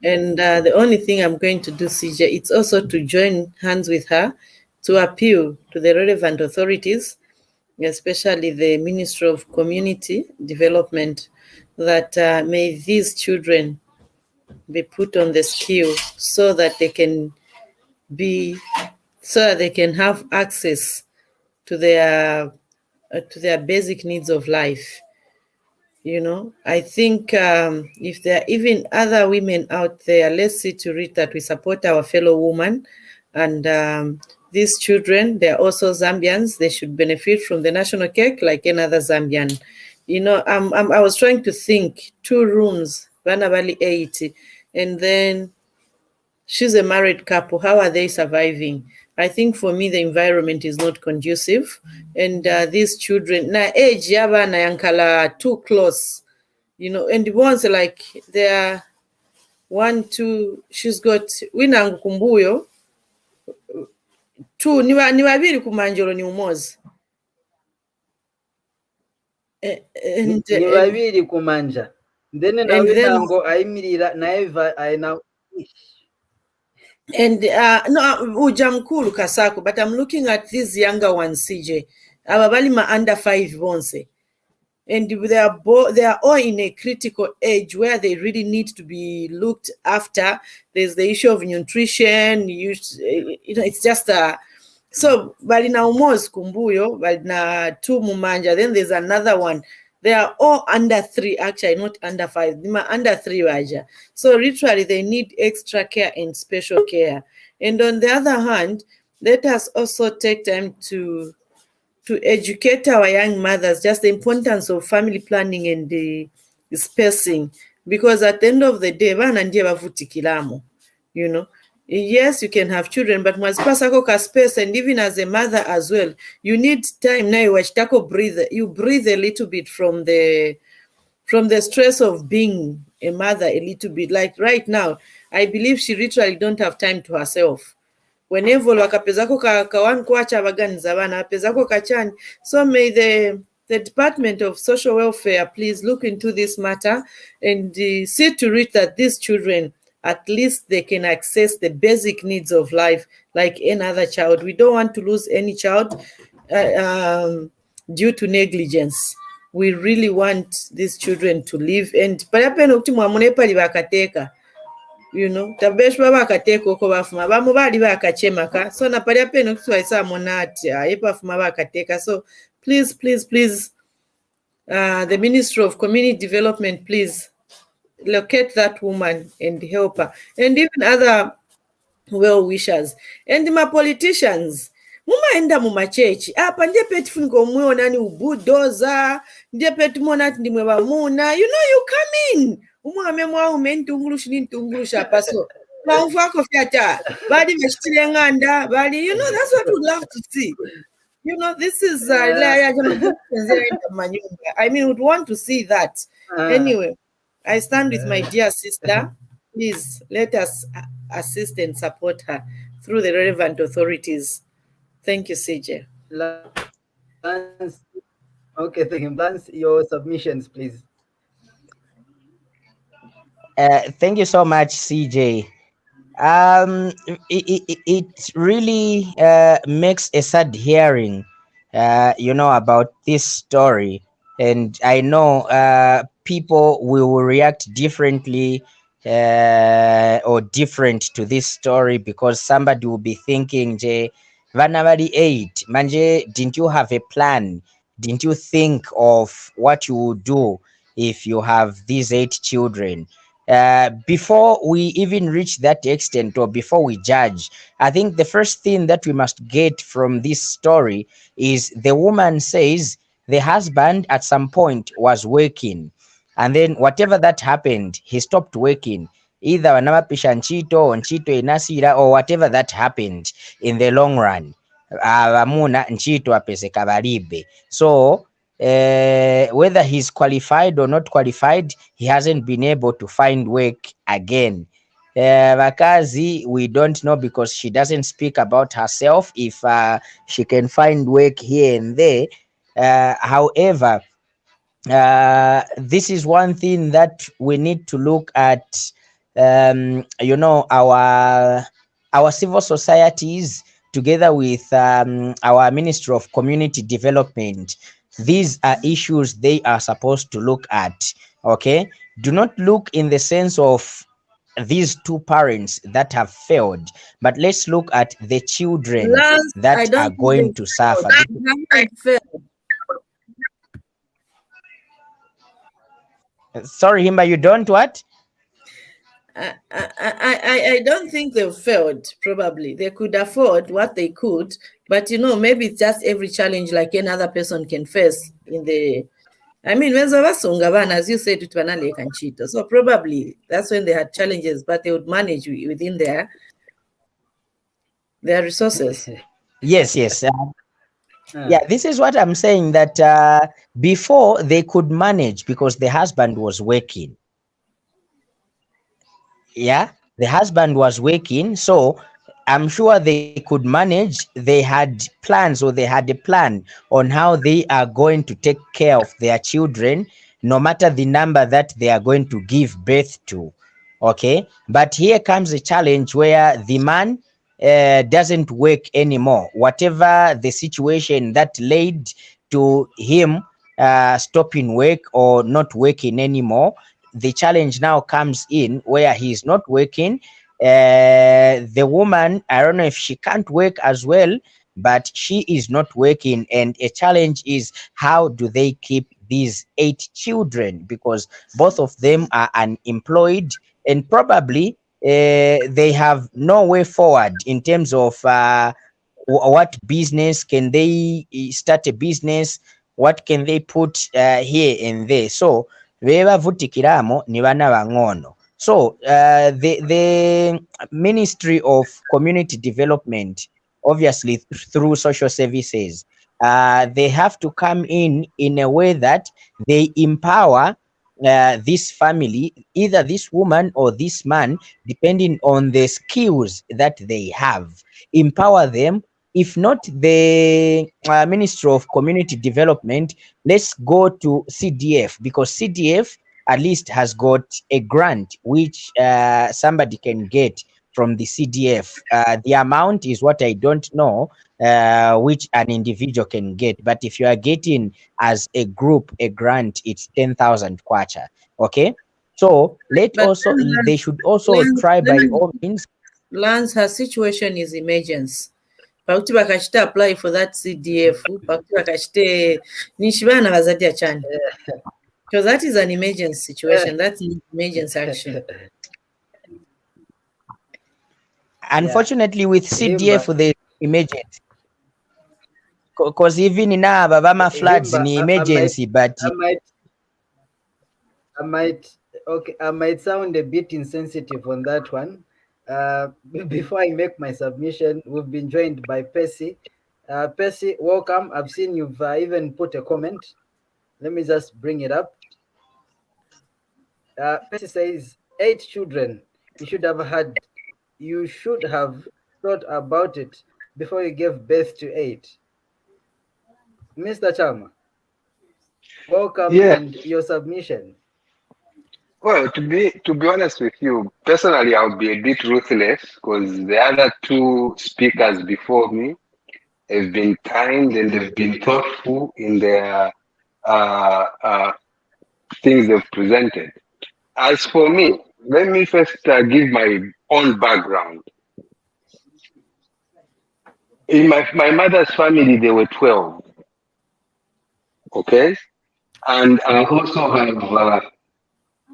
B: And the only thing I'm going to do, CJ, it's also to join hands with her to appeal to the relevant authorities, especially the Ministry of Community Development, that may these children be put on the scale so that they can have access to their basic needs of life. You know, I think if there are even other women out there, let's see to it that we support our fellow woman. And these children, they're also Zambians. They should benefit from the national cake like another Zambian. You know, I was trying to think, 2 rooms, Vanavali 80, and then she's a married couple. How are they surviving? I think for me, the environment is not conducive. And these children, na age yaba na yankala too close, you know, and once like they're 1, 2, she's got winangu kumbuyo, 2, ni wabiri kumanjolo ni umozi.
A: Ni wabiri kumanja. Then na winango aimirira na eva aina.
B: And no, ujamkulu Kasako, but I'm looking at these younger ones, CJ. Ababalima under 5 bonse. And they are all in a critical age where they really need to be looked after. There's the issue of nutrition. You know, it's just so balina umos kumbuyo, balina 2 mumanja. Then there's another one. They are all under 3, actually, not under 5. They are under 3 waja. So literally, they need extra care and special care. And on the other hand, let us also take time to educate our young mothers just the importance of family planning and the spacing. Because at the end of the day, you know, yes, you can have children, but mwazipasako space, and even as a mother as well, you need time now. You breathe a little bit from the stress of being a mother a little bit. Like right now, I believe she literally don't have time to herself. Whenever wakapezako kawan kuacha baganiza bana apezako kachani. So may the Department of Social Welfare please look into this matter and see to it that these children, at least they can access the basic needs of life like any other child. We don't want to lose any child due to negligence. We really want these children to live. And you know, tabesh baba kateko ko bafuma bamu bali bakachemaka so na pali apeno kutwaisa monati ayepafuma bakateka. So please the Ministry of Community Development, please locate that woman and help her, and even other well-wishers. And my politicians, mumaenda mumachechi apa ndiye petifunika omwiona ni ubudoza ndiye petimuona ati ndimwe vamuna you come in umwame mwaume ntungulushi ni ntungulushi apa so vauvu ako fyata vali vechitile ng'anda vali that's what we'd love to see. This is I mean, would want to see that. Anyway, I stand with my dear sister. Please let us assist and support her through the relevant authorities. Thank you, CJ.
A: Lance, okay, thank you. Lance, your submissions, please.
C: Thank you so much, CJ. It really makes a sad hearing, about this story, and I know people will react differently or different to this story, because somebody will be thinking, Vanavadi 8, Manje, didn't you have a plan? Didn't you think of what you would do if you have these 8 children? Before we even reach that extent, or before we judge, I think the first thing that we must get from this story is the woman says the husband at some point was working, and then whatever that happened, he stopped working. Either wanamapisha nchito or nchito inasira, or whatever that happened in the long run. Vamuna nchito apeseka balibe. So whether he's qualified or not qualified, he hasn't been able to find work again. Vakazi, we don't know, because she doesn't speak about herself if she can find work here and there. However, this is one thing that we need to look at. Our civil societies, together with our Ministry of Community Development. These are issues they are supposed to look at. Okay, do not look in the sense of these 2 parents that have failed, but let's look at the children that are going to suffer. Sorry, Himba, you don't what?
B: I don't think they've failed. Probably they could afford what they could, but maybe it's just every challenge like another person can face in the. I mean, as you said, so probably that's when they had challenges, but they would manage within their resources.
C: Yes. Yeah, this is what I'm saying, that before they could manage because the husband was working. Yeah, the husband was working, so I'm sure they could manage. They had plans, or they had a plan on how they are going to take care of their children, no matter the number that they are going to give birth to. Okay, but here comes a challenge where the man doesn't work anymore. Whatever the situation that led to him stopping work or not working anymore, the challenge now comes in where he's not working. The woman, I don't know if she can't work as well, but she is not working. And a challenge is, how do they keep these 8 children? Because both of them are unemployed, and probably they have no way forward in terms of what business can they start, a business, what can they put here and there. So vevavutikiramo ni vana vang'ono. So the Ministry of Community Development, obviously through social services, they have to come in a way that they empower this family, either this woman or this man, depending on the skills that they have. Empower them. If not the Ministry of Community Development, let's go to CDF, because CDF at least has got a grant which somebody can get from the CDF. The amount is what I don't know, which an individual can get. But if you are getting as a group a grant, it's 10,000 kwacha. Okay, so they should also try by all means.
B: Lance, her situation is emergency. Pakuti bakashita apply for that CDF. Pakuti bakashite nishibana bazati achani. Because that is an emergency situation. That's an emergency action.
C: Unfortunately, with CDF, the emergency. Because even in our Bama floods in emergency, but
A: I might sound a bit insensitive on that one. Before I make my submission, we've been joined by Percy. Percy, welcome. I've seen you've even put a comment. Let me just bring it up. Percy says, 8 children. You should have thought about it before you gave birth to 8. Mr. Chama, welcome and your submission.
S: Well, to be honest with you, personally, I would be a bit ruthless because the other 2 speakers before me have been kind and they've been thoughtful in their things they've presented. As for me, let me first give my own background. In my mother's family, there were 12. Okay? And I also have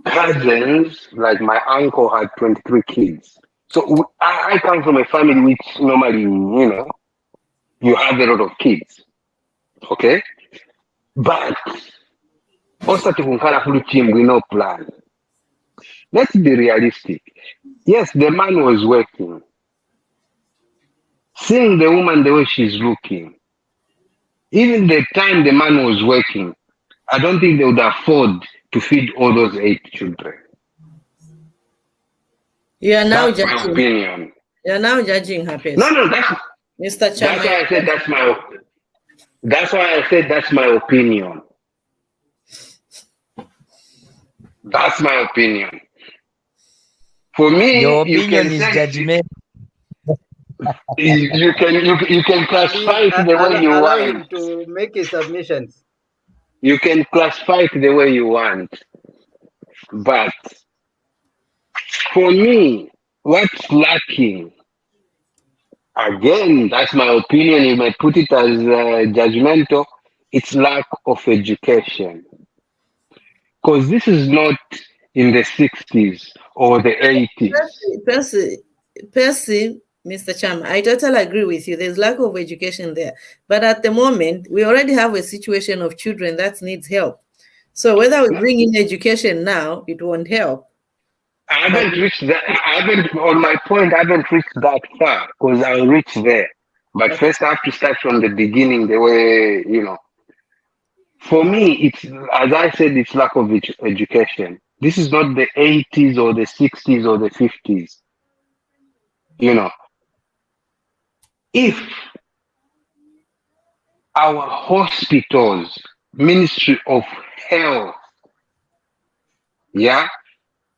S: cousins, like my uncle had 23 kids. So I come from a family which normally, you have a lot of kids. Okay? But also to we no plan. Let's be realistic. Yes, the man was working. Seeing the woman the way she's looking, even the time the man was working, I don't think they would afford to feed all those 8 children.
B: You are now
S: That's my opinion.
B: You are now judging her.
S: No, that's
B: Mr. Chairman.
S: That's why I said that's my opinion. That's my opinion. For me,
C: your opinion is judgment.
S: You can classify it the way you want
A: to make his submissions.
S: You can classify it the way you want, but for me, what's lacking? Again, that's my opinion. You might put it as judgmental. It's lack of education, because this is not in the 60s or the 80s.
B: Percy, Mr. Cham, I totally agree with you. There's lack of education there. But at the moment, we already have a situation of children that needs help. So whether we bring in education now, it won't help.
S: I haven't reached that. On my point, I haven't reached that far because I'll reach there. But first, I have to start from the beginning, the way, For me, it's, as I said, it's lack of education. This is not the 80s or the 60s or the 50s. If our hospitals, Ministry of Health,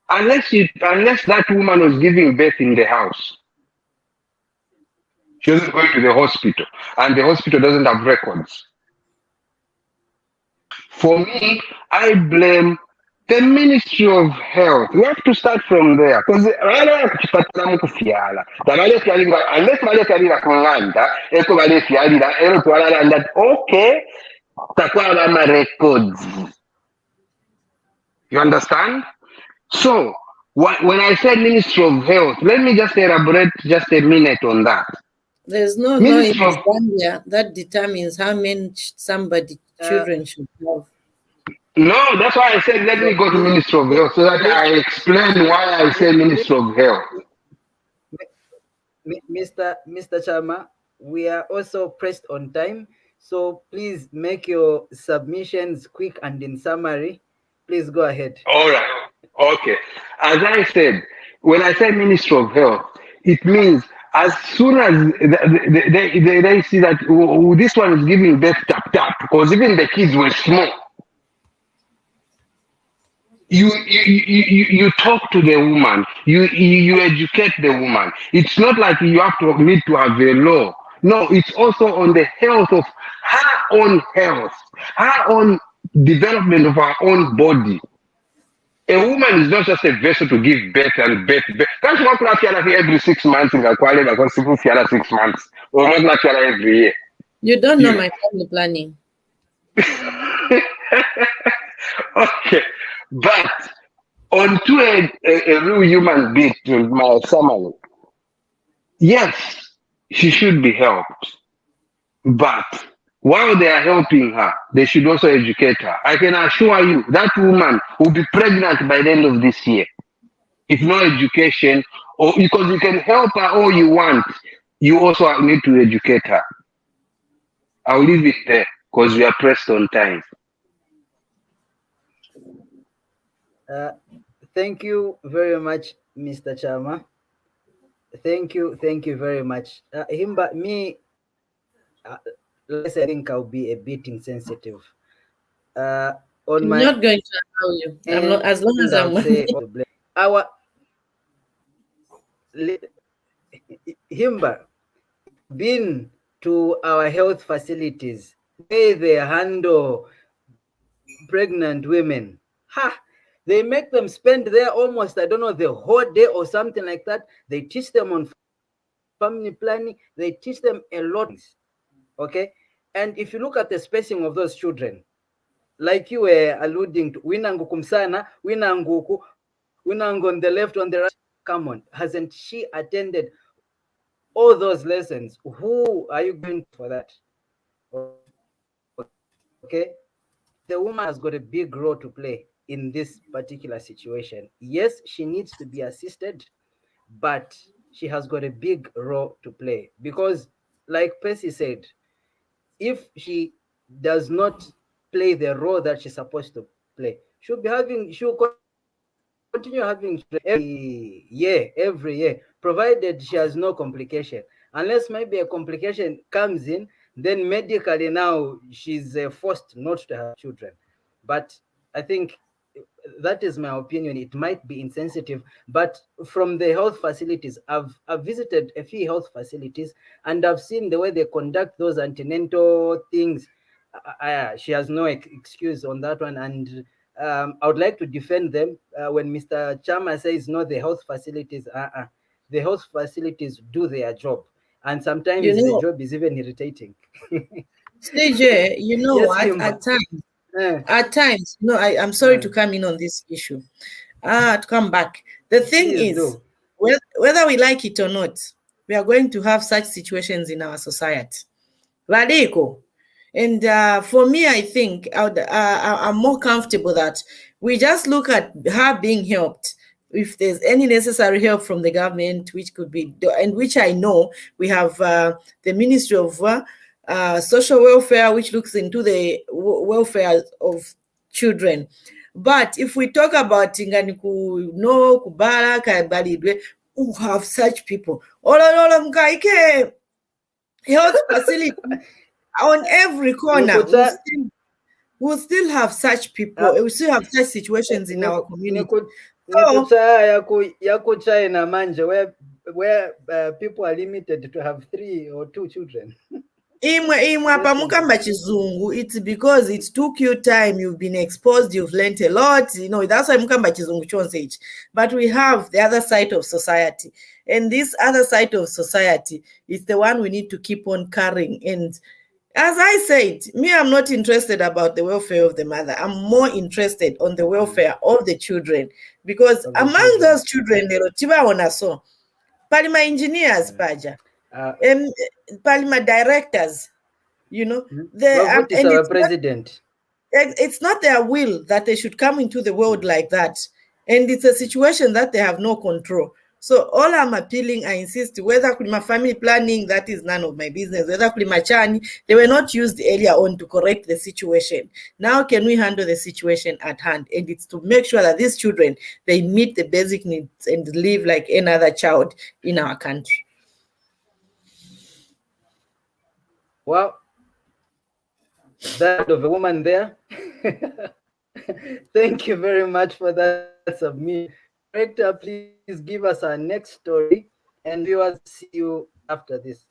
S: unless that woman was giving birth in the house, she wasn't going to the hospital, and the hospital doesn't have records. For me, I blame the Ministry of Health. We have to start from there because unless okay, records. You understand? So when I said Ministry of Health, let me just elaborate just a minute on that.
B: There's no law in Zambia that determines how many children should have.
S: No, that's why I said let me go to Ministry of Health so that I explain why I say Ministry of Health.
A: Mr. Chama, we are also pressed on time, so please make your submissions quick and in summary. Please go ahead.
S: All right. Okay. As I said, when I say Ministry of Health, it means as soon as they see that this one is giving birth tap, because even the kids were small. You talk to the woman, you educate the woman. It's not like you need to have a law. No, it's also on the health of her own health, her own development of her own body. A woman is not just a vessel to give birth and birth. Can't you not every 6 months in Kakwale because people 6 months or not every year?
B: You don't know my family planning.
S: Okay. But onto a real human being, to my family, yes, she should be helped. But while they are helping her, they should also educate her. I can assure you that woman will be pregnant by the end of this year. If no education, or because you can help her all you want, you also need to educate her. I'll leave it there because we are pressed on time.
A: Thank you very much, Mr. Chama. Thank you very much. Himba, me, let's I think I'll be a bit insensitive. On
B: I'm
A: my
B: not going to allow you. I'm not, as long as I'm
A: say our Himba been to our health facilities where they handle pregnant women. They make them spend there almost, I don't know, the whole day or something like that. They teach them on family planning. They teach them a lot. Okay. And if you look at the spacing of those children, like you were alluding to, Winangu Kumsana, Winanguku, Winangu on the left, on the right. Come on, hasn't she attended all those lessons? Who are you going for that? Okay. The woman has got a big role to play in this particular situation. Yes, she needs to be assisted, but she has got a big role to play because, like Percy said, if she does not play the role that she's supposed to play, she'll continue having every year, provided she has no complication. Unless maybe a complication comes in, then medically now she's forced not to have children. But I think that is my opinion. It might be insensitive, but from the health facilities, I've visited a few health facilities and I've seen the way they conduct those antenatal things. She has no excuse on that one, and I would like to defend them when Mr. Chama says no, the health facilities. The health facilities do their job, and sometimes the job is even irritating.
B: CJ, you know
A: Yes,
B: what?
A: Himba.
B: At times, no, I'm sorry to come in on this issue. To come back. The thing
A: Please
B: is,
A: do.
B: whether we like it or not, we are going to have such situations in our society. Radical. And for me, I think I'm more comfortable that we just look at her being helped. If there's any necessary help from the government, which could be, and which I know we have the Ministry of Social Welfare, which looks into the welfare of children. But if we talk about Tinganiku, no, Kubala, Kaibalidwe, who have such people, health facility on every corner, we'll still have such people. We still have such situations in our community.
A: China, manje, where people are limited to have 3 or 2 children.
B: It's because it took you time, you've been exposed, you've learned a lot, that's why mukamba chizungu chonse. But we have the other side of society, and this other side of society is the one we need to keep on carrying. And as I said, me, I'm not interested about the welfare of the mother. I'm more interested on the welfare of the children, because among those children, there are Palima engineers, Paja, Palima directors,
A: our president.
B: It's not their will that they should come into the world like that. And it's a situation that they have no control. So all I'm appealing, I insist, whether Kulima family planning, that is none of my business, whether Kulima Chani, they were not used earlier on to correct the situation. Now can we handle the situation at hand? And it's to make sure that these children, they meet the basic needs and live like any other child in our country.
A: Well, that of a woman there. Thank you very much for that submission. Director, please give us our next story, and viewers, see you after this.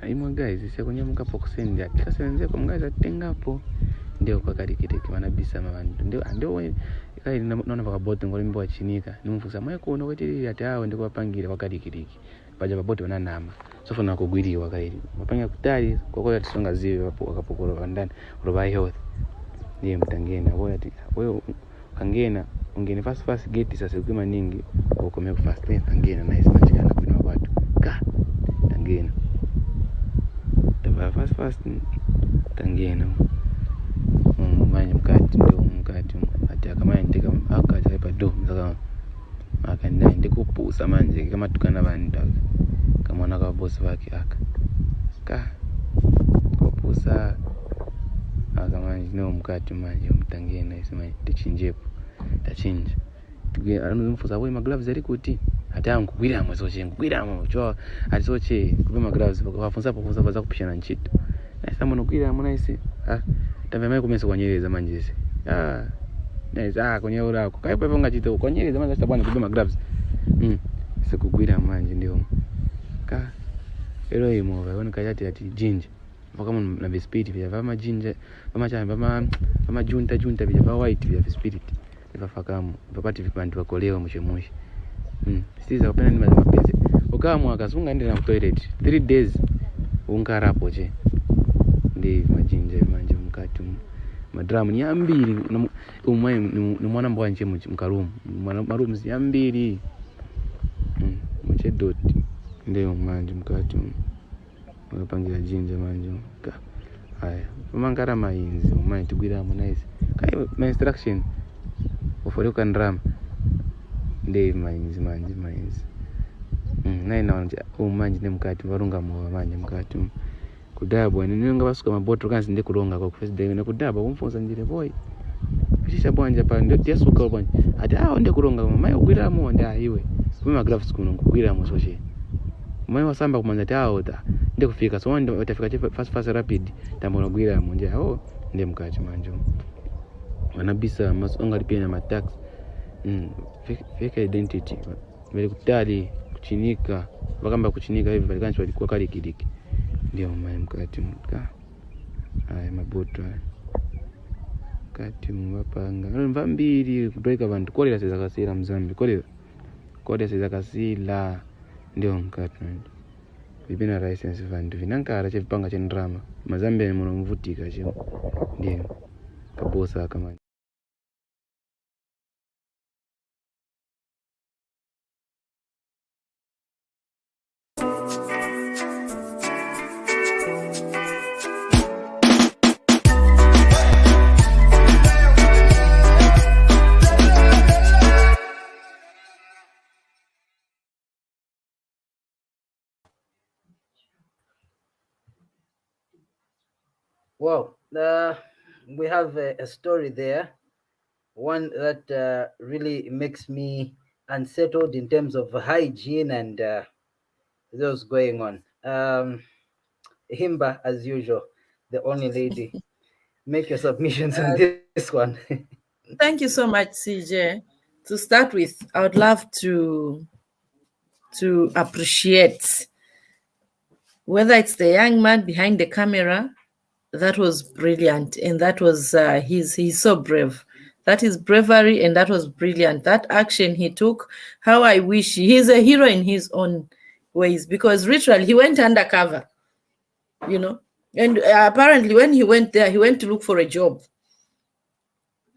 T: imwe guys sekunyamuka pokusende atikasenze kwa mgazi atengapo ndio kwa kadikidiki wanabisa mabantu ndio kai naona vakabote ngoli mbo achinika nimfusa mwe kuno kweti ati awe ndiko wapangira wakadikidiki paja babote wananama sofuna kugwiriwa kaili mapanga kutali kwa kwa tisonga ziwe wakapokolo vandani roba health ndiye mtangena wewe kangena ungene fast gate sasa ukima ningi ukome fast tangena nice machikana kuna watu ka tangena taba fast tangena manya mkati ndio mkati ati kama ndika akaja hapa do mzaka akanda ndikupusa manje kama tukana bantu kama naka boss wake ka kupusa akamanje no mkati manje mtangena isema tichinjepo tachinja tuge anomfusa we magloves ari kuti atangu kwira mwesoche kwira mwecho alisoche kupe magloves bafunza baza kupishana nchito nasa mono kwira munaisi tambe kumesa kwanyereza manjese nice kwenye urako kaipo vonga chito kwanyereza manje sabana kupe magloves sikugwira manje ndio ka ero imo vaona kayati ati jinja kama na vispirit vya vama jinja vama chamba vama junta vya vama white vya vispirit vafakamu vapati vipandu wakoleo mwisho sitiza kupenda ni mapenzi ukamu akasunga ndina ku toilet 3 days unkarapo je ndi majinja manje mkati madramu ni ambiri umwe ni mwana mbwa nje mkarumu marumu si ambiri mche dot ndio manje mkati wapangira jinja manje ka haya mangara mainzi umanye tugwira nice kai my instruction ufori ukandram ndei mainzi naina umanje nemukati varunga muva manje mukati kudabwa ninonga vasuka maboto kanzi ndekuronga kwa first day nekudabwa kumfunza njire boy shisha bwanja pa ndio tiasuka bwanja ati ndekuronga mai ugwira mu nda iwe kuma gloves kuno kugwira mu soche mai wasamba kumanja taota ndekufika so ndo utafika fast rapid tambono gwira mu nje ndi mukati manje wanabisa masonga lipena matax fake identity vile kutali kuchinika wakamba kuchinika hivi bali kanchi walikuwa kali kidiki ndio mkati mka haya maboto kati mwapanga mva mbili break abantu kolera seza kasira mzambi kolera seza kasila ndio mkati vipina license vandu vinankara chepanga chendrama mazambi muno mvutika che ndio kabosa kama
A: Wow, we have a story there, one that really makes me unsettled in terms of hygiene and those going on. Himba, as usual, the only lady. Make your submissions on this one.
B: Thank you so much, CJ. To start with, I would love to appreciate whether it's the young man behind the camera. That was brilliant, and that was he's so brave. That is bravery, and that was brilliant. That action he took, how I wish he's a hero in his own ways, because literally he went undercover, and apparently when he went there, he went to look for a job.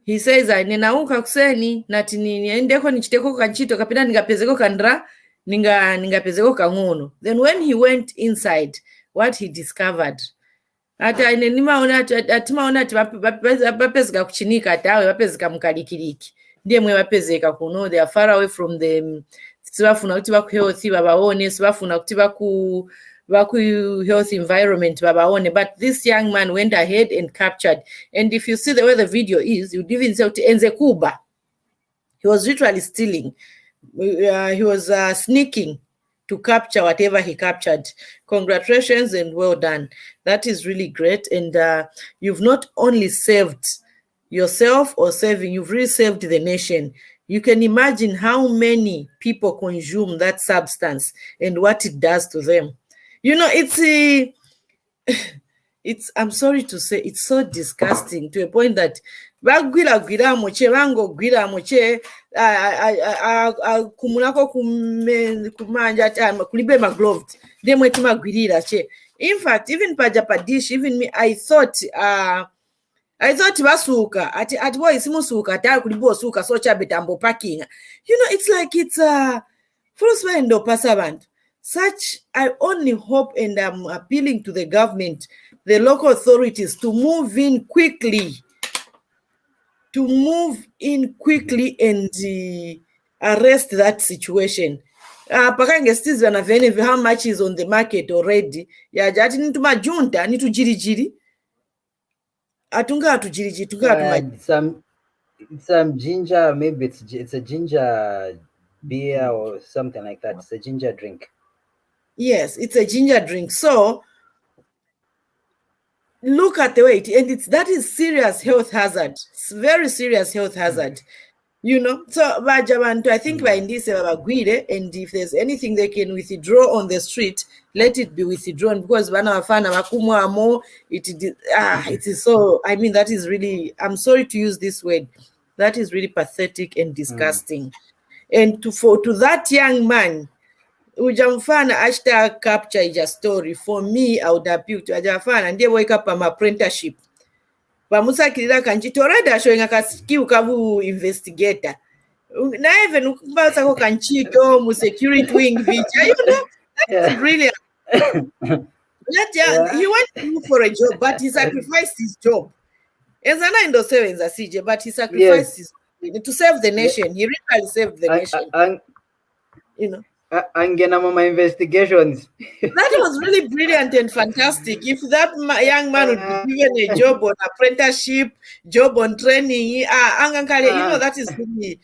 B: He says, ninauka kuseni nati niendeko nichiteko kanchito kapita ningapezeko kandra ningapezeko kangono. Then when he went inside, what he discovered, atimaona ati vapezeka kuchinika ati awe vapezeka mukalikiliki ndiye mwe vapezeka kuno. They are far away from them. Sivafuna kuti vakuhealth vavaone, sivafuna kuti health environment vabaone. But this young man went ahead and captured. And if you see the way the video is, you'd even say enze kuba. He was literally stealing. He was sneaking to capture whatever he captured. Congratulations and well done. That is really great. And you've not only saved yourself you've really saved the nation. You can imagine how many people consume that substance and what it does to them. It's I'm sorry to say, it's so disgusting to a point that bagwira moche bango gwira moche kumunako kumanja time kulibe magloved demwe timagwirira che. In fact, even pajapadish, even me, I thought basuka at boy simusuka ata kulibo suka so cha betambo parking. It's like it's first window passerand. Such, I only hope, and I'm appealing to the government, the local authorities, to move in quickly and arrest that situation. Pakange still how much is on the market already? Yeah, jati nitu majunta, nitu jiri. Atunga atu jiri tunga
A: some ginger, maybe it's a ginger beer or something like that. It's a ginger drink.
B: Yes, it's a ginger drink. So look at the weight, and that is serious health hazard. It's very serious health hazard. So Bajabantu, I think by this Bagwire, and if there's anything they can withdraw on the street, let it be withdrawn, because it is so, I mean, that is really, I'm sorry to use this word, that is really pathetic and disgusting. And to that young man, ujamfana hashtag capture ija story, for me I would appeal to ajafana ndiye wake up am apprenticeship bamusa kirira kanjito rada showing akasikiu kabu investigator na even ukubasa ko kanchito mu security wing vicha, that's brilliant. He went to look for a job, but he sacrificed his job. Ezana indo sevenza CJ, but he sacrificed his to save the nation. He really saved the nation.
A: Angena mama investigations.
B: That was really brilliant and fantastic. If that young man would be given a job on apprenticeship, job on training, that is really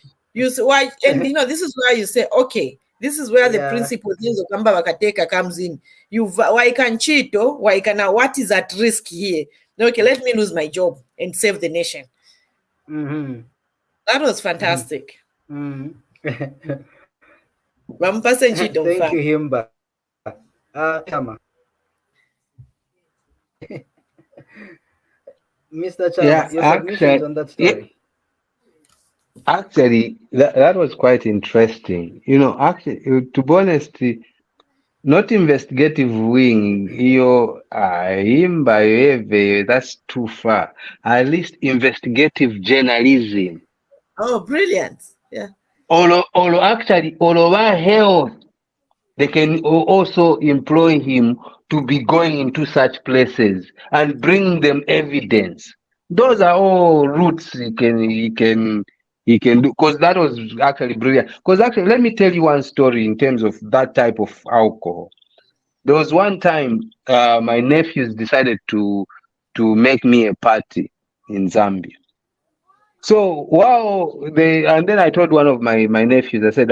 B: why. And this is why you say, okay, this is where the principle of Kamba Wakateka comes in. Why can cheato? Why can what is at risk here? Okay, let me lose my job and save the nation. That was fantastic.
A: Thank you, Himba. Chama. Mr. Chama, your submissions on that story.
S: Actually, that was quite interesting. Actually, to be honest, not investigative wing, Himba, that's too far. At least investigative journalism.
B: Oh, brilliant. Yeah.
S: All over health, they can also employ him to be going into such places and bring them evidence. Those are all routes he can do, because that was actually brilliant. Because actually, let me tell you one story in terms of that type of alcohol. There was one time my nephews decided to make me a party in Zambia. So and then I told one of my nephews, I said,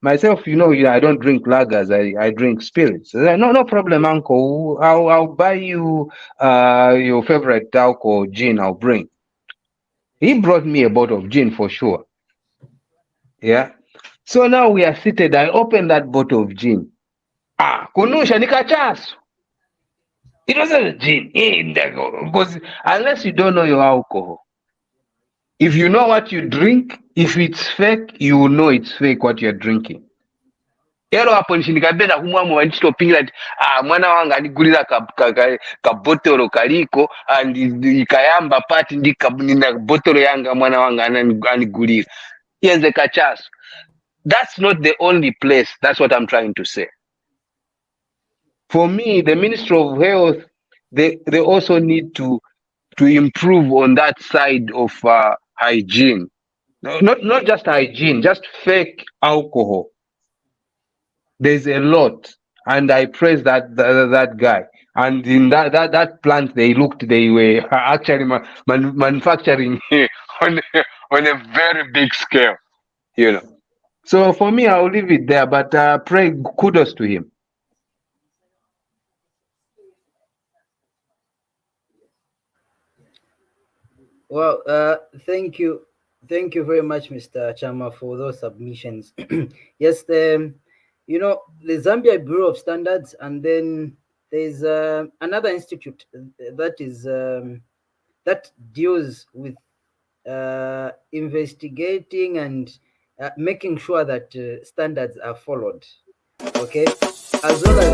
S: myself, I don't drink lagers, I drink spirits. I said, no problem, uncle. I'll buy you your favorite alcohol, gin, I'll bring. He brought me a bottle of gin for sure. Yeah. So now we are seated. I opened that bottle of gin. Kunusha nikachasu. It wasn't a gin. Because unless you don't know your alcohol, if you know what you drink, if it's fake, you will know it's fake what you're drinking. Ero hapo nikabenda kumwamu wanitopinga ati mwana wangu anigulira ka botolo kaliko ikayamba pati nina botolo yanga mwana wangu anigulira. Yenze kachasu. That's not the only place. That's what I'm trying to say. For me, the Ministry of Health, they also need to improve on that side of hygiene. Not just hygiene, just fake alcohol. There's a lot, and I praise that guy. And in that plant, they were actually manufacturing on a very big scale, So for me, I'll leave it there. But pray kudos to him.
A: Well, thank you very much, Mr. Chama, for those submissions. Yes, the Zambia Bureau of Standards, and then there's another institute that is that deals with investigating and making sure that standards are followed. Okay, as well as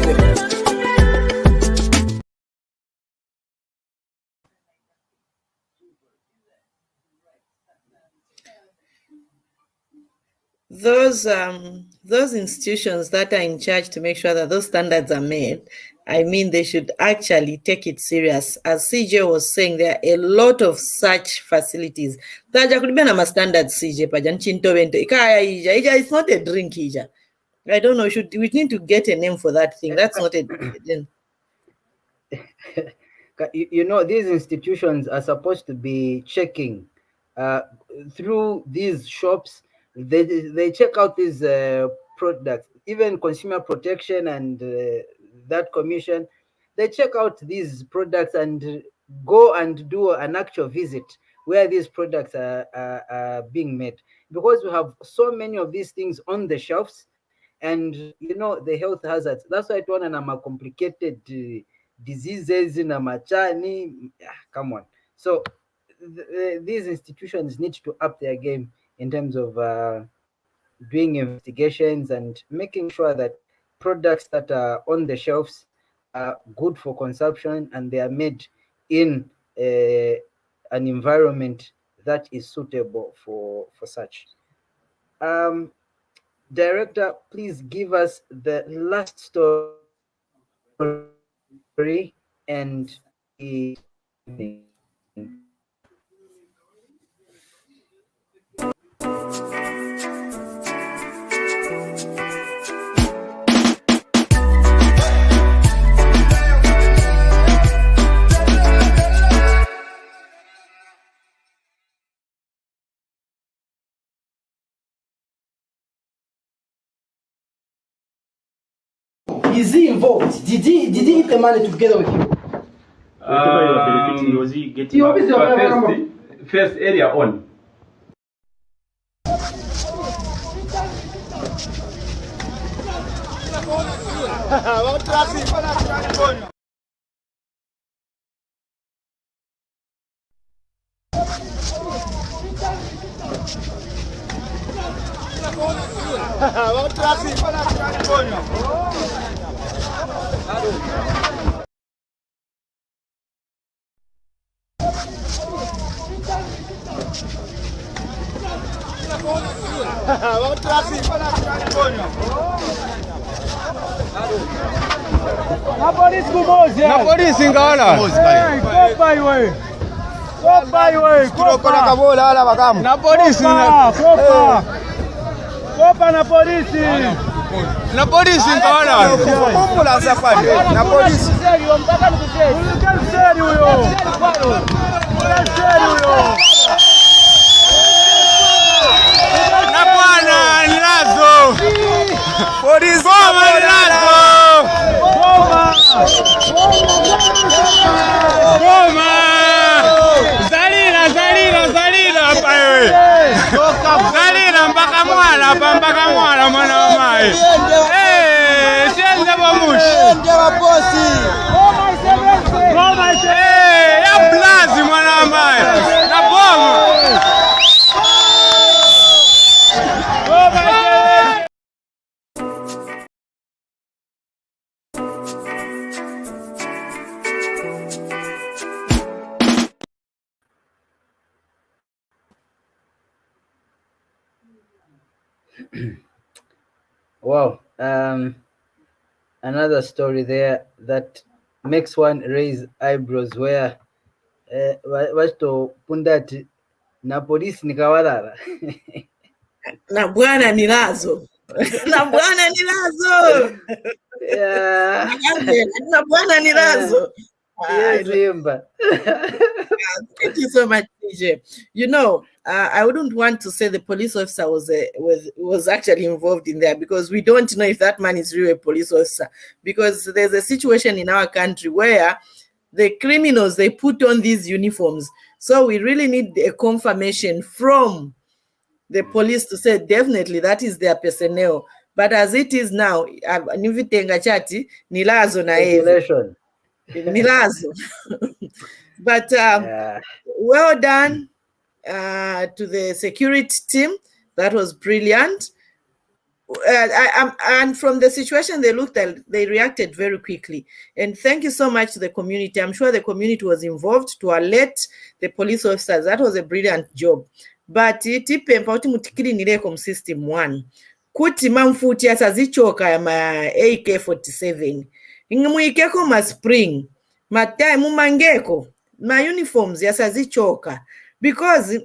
B: those institutions that are in charge to make sure that those standards are made, I mean, they should actually take it serious. As CJ was saying, there are a lot of such facilities. Taja standards CJ it's not a drink ija. I don't know, we need to get a name for that thing. That's not a
A: you know, these institutions are supposed to be checking through these shops. They check out these products, even Consumer Protection and that commission. They check out these products and go and do an actual visit where these products are being made, because we have so many of these things on the shelves, and you know, the health hazards. That's why it one and more complicated diseases in Amachani. Come on. So these institutions need to up their game in terms of doing investigations and making sure that products that are on the shelves are good for consumption and they are made in an environment that is suitable for such. Director, please give us the last story and the
U: Is he involved? Did he eat the money together with you?
V: Was he getting first area on?
W: Na polisi kumoja. Na polisi ngala. Kopa iwe. Kopa iwe. Kopa kabola ala bakamu. Na polisi na kopa. Kopa na polisi. Na polisi ngala. Kumbula safari. Na polisi. Mpaka nikuseri. Nikuseri huyo. Nikuseri huyo. Na bwana nilazo. Polisi kama nilazo. Goma! Zalila hapa wewe. Zalila mpaka mwala mwana wa mai. Siende bomushi. Siende wa bosi. Goma ya blazi mwana wa mai. Na boma.
A: Wow, another story there that makes one raise eyebrows, where wasto pundati na polisi nikawalala
B: na bwana nilazo na bwana nilazo na bwana nilazo.
A: Yes, Imba.
B: Thank you so much, TJ. You know, I wouldn't want to say the police officer was actually involved in there, because we don't know if that man is really a police officer, because there's a situation in our country where the criminals, they put on these uniforms. So we really need a confirmation from the police to say definitely that is their personnel, But as it is now, nivitenga chati nilazo na
A: Regulation.
B: nilazo. But well done to the security team. That was brilliant. And from the situation they looked at, they reacted very quickly. And thank you so much to the community. I'm sure the community was involved to alert the police officers. That was a brilliant job. But tipempa kuti mutikiri nileko system 1 kuti mamfuti asazichoka ya ma AK-47 ingimuikeko ma spring matai mumangeko ma uniforms yasazichoka, because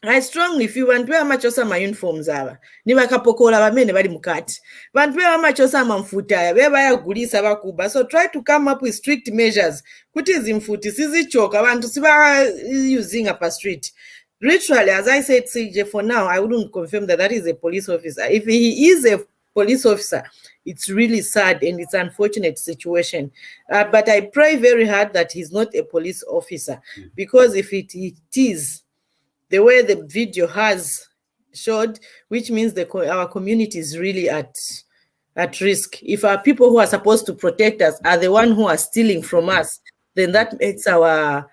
B: I strongly feel vantu vamachosa ma uniforms ava ni vakapokola vamene vali mukati, vantu vamachosa mamfuta aya vevayagulisa vakuba. So try to come up with strict measures kuti zimfuti sizichoka vantu siva using upper street. Literally, as I said, CJ, for now, I wouldn't confirm that is a police officer. If he is a police officer, it's really sad and it's an unfortunate situation. But I pray very hard that he's not a police officer, because if it is the way the video has showed, which means our community is really at risk. If our people who are supposed to protect us are the ones who are stealing from us, then that makes our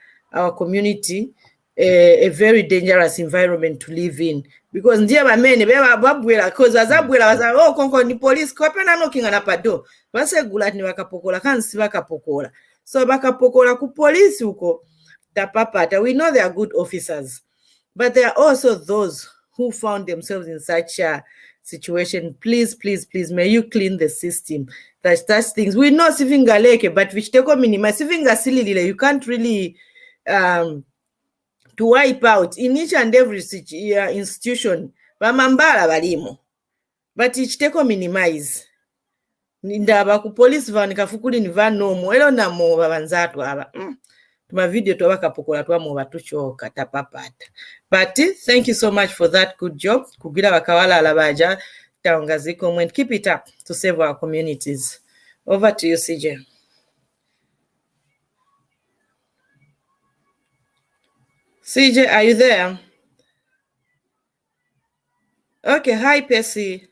B: community a very dangerous environment to live in, because ndiye bamene babwela cause azabwela baza konko ni police kopena knocking na pado basegula ni bakapokola kansi bakapokola, so bakapokola ku police uko tapapata. We know they are good officers, but there are also those who found themselves in such a situation. Please, may you clean the system. That's things we know sivingaleke, but which take minima sivinga silile, you can't really to wipe out in each and every institution vamambala valimo, but ichiteko minimize ndaba ku police van kafukuli ni vanomo elo namo vavanzatu ava tuma video to vakapokola twamo vatuchoka tapapata. But thank you so much for that good job kugira vakawala alabaja taongaziko and keep it up to save our communities. Over to you, CJ. CJ, are you there? Okay, hi, Percy.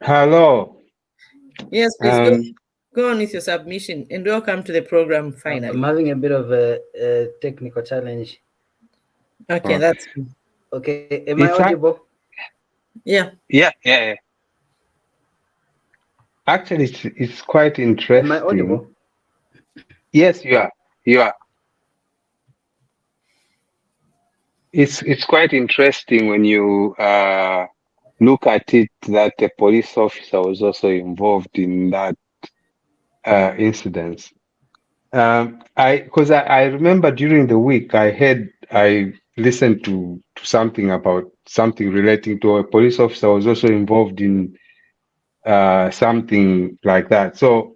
E: Hello.
B: Yes, please go on with your submission, and welcome to the program finally.
A: I'm having a bit of a technical challenge.
B: Okay, that's good.
A: Okay, am I audible?
B: Yeah.
E: Actually, it's quite interesting.
A: Am I audible?
E: Yes, you are. It's quite interesting when you look at it that the police officer was also involved in that incident. Because I remember during the week I listened to something about something relating to a police officer was also involved in something like that. So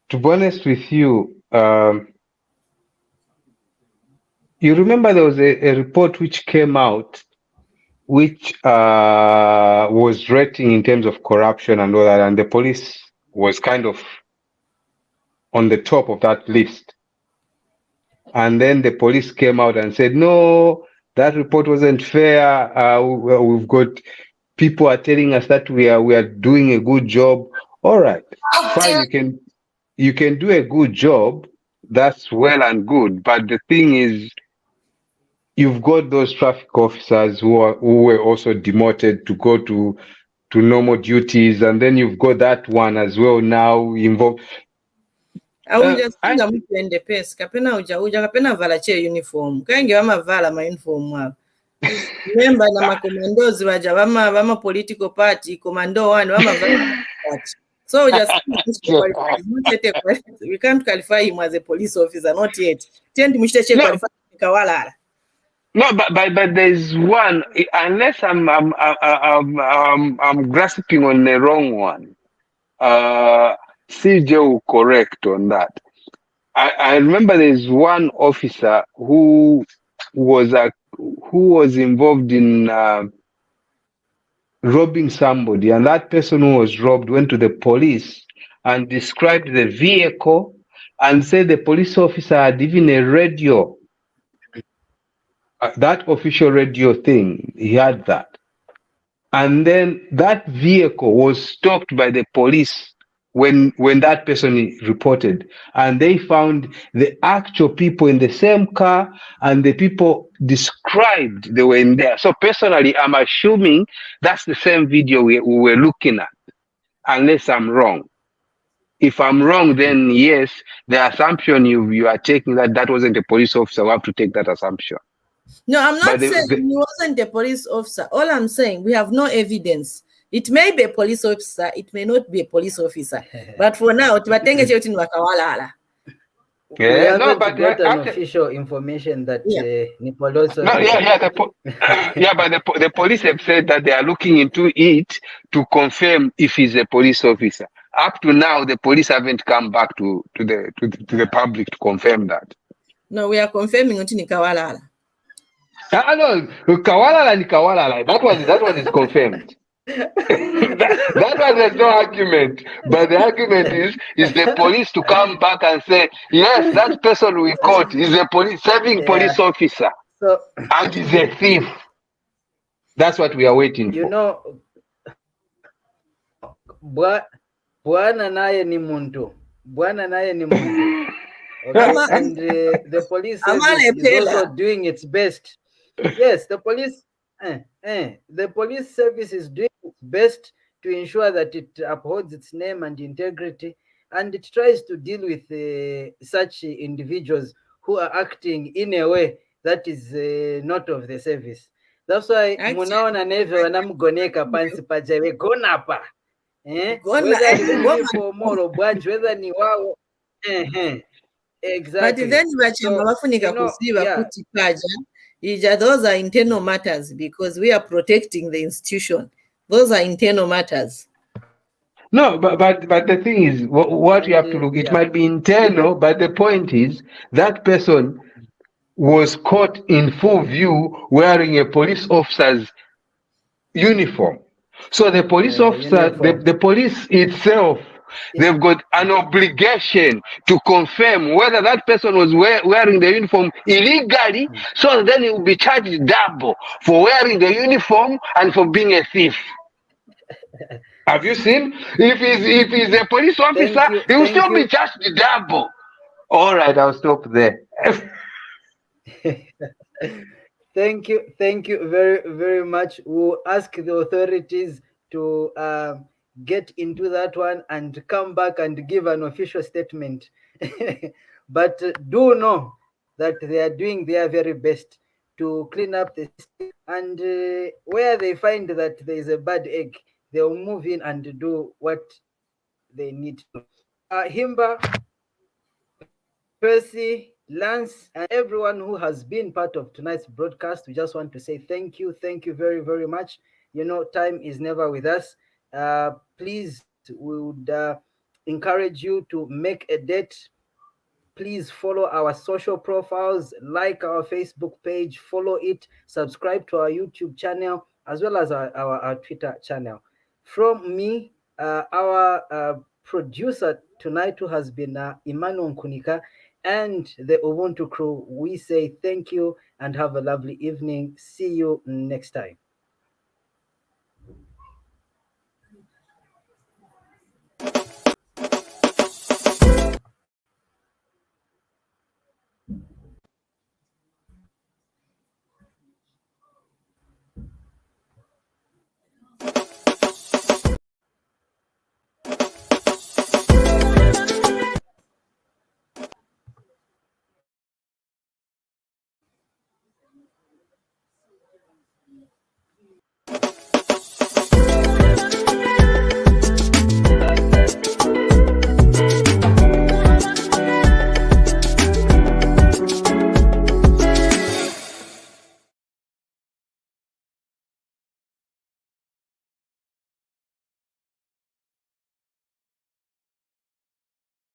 E: to be honest with you, you remember there was a report which came out which was rating in terms of corruption and all that, and the police was kind of on the top of that list. And then the police came out and said, no, that report wasn't fair. We've got people are telling us that we are doing a good job. All right, fine, you can do a good job. That's well and good. But the thing is, you've got those traffic officers who were also demoted to go to normal duties, and then you've got that one as well now involved.
B: I will just think I'm in the pace. Kapena kapena vala che uniform. Kainge wama vala ma uniform. Remember na makomandozi waja wama political party commando one wama vala party. So just we can't qualify him as a police officer, not yet. Tend mshite qualify kawala.
S: No, but there's one. Unless I'm grasping on the wrong one. CJ will correct on that. I remember there's one officer who was involved in robbing somebody, and that person who was robbed went to the police and described the vehicle and said the police officer had even a radio. That official radio thing, he had that.
E: And then that vehicle was stopped by the police when that person reported, and they found the actual people in the same car and the people described they were in there. So personally, I'm assuming that's the same video we were looking at, unless I'm wrong. If I'm wrong, then yes, the assumption you are taking that wasn't a police officer, we have to take that assumption.
B: No, I'm not saying he wasn't a police officer. All I'm saying, we have no evidence. It may be a police officer, it may not be a police officer. But for now,
E: Yeah, no, but
A: got an official information that Nicoloso.
E: No, but the police have said that they are looking into it to confirm if he's a police officer. Up to now, the police haven't come back to the public to confirm that.
B: No, we are confirming until Nikawalala.
E: No, Kawalala ni Kawalala. That one is confirmed. that one there's no argument. But the argument is the police to come back and say, yes, that person we caught is a serving police officer.
A: So,
E: and he's a thief. That's what we are waiting for.
A: You know, Bwana naye ni muntu. Bwana naye ni muntu. Okay? And the police is also doing its best. Yes, the police service is doing its best to ensure that it upholds its name and integrity, and it tries to deal with such individuals who are acting in a way that is not of the service. That's why munaona neve wanamugoneka pansi pajawe gonapa. Whether ni for moro branch, whether ni wao. Exactly.
B: But then those are internal matters, because we are protecting the institution. Those are internal matters.
E: No, but the thing is, what you have to look, it might be internal, but the point is that person was caught in full view wearing a police officer's uniform. So the police officer, the police itself, they've got an obligation to confirm whether that person was wearing the uniform illegally, so then he will be charged double for wearing the uniform and for being a thief. Have you seen? If he's a police officer, he will still be charged double. All right, I'll stop there.
A: Thank you very, very much. We'll ask the authorities to get into that one and come back and give an official statement. But do know that they are doing their very best to clean up the system, and where they find that there is a bad egg, they will move in and do what they need to. Himba, Percy, Lance, and everyone who has been part of tonight's broadcast, we just want to say thank you very, very much. You know, time is never with us. Please, we would encourage you to make a date. Please follow our social profiles, like our Facebook page, follow it, subscribe to our YouTube channel, as well as our Twitter channel. From me, our producer tonight, who has been Emmanuel Nkunika, and the Ubuntu crew, we say thank you and have a lovely evening. See you next time.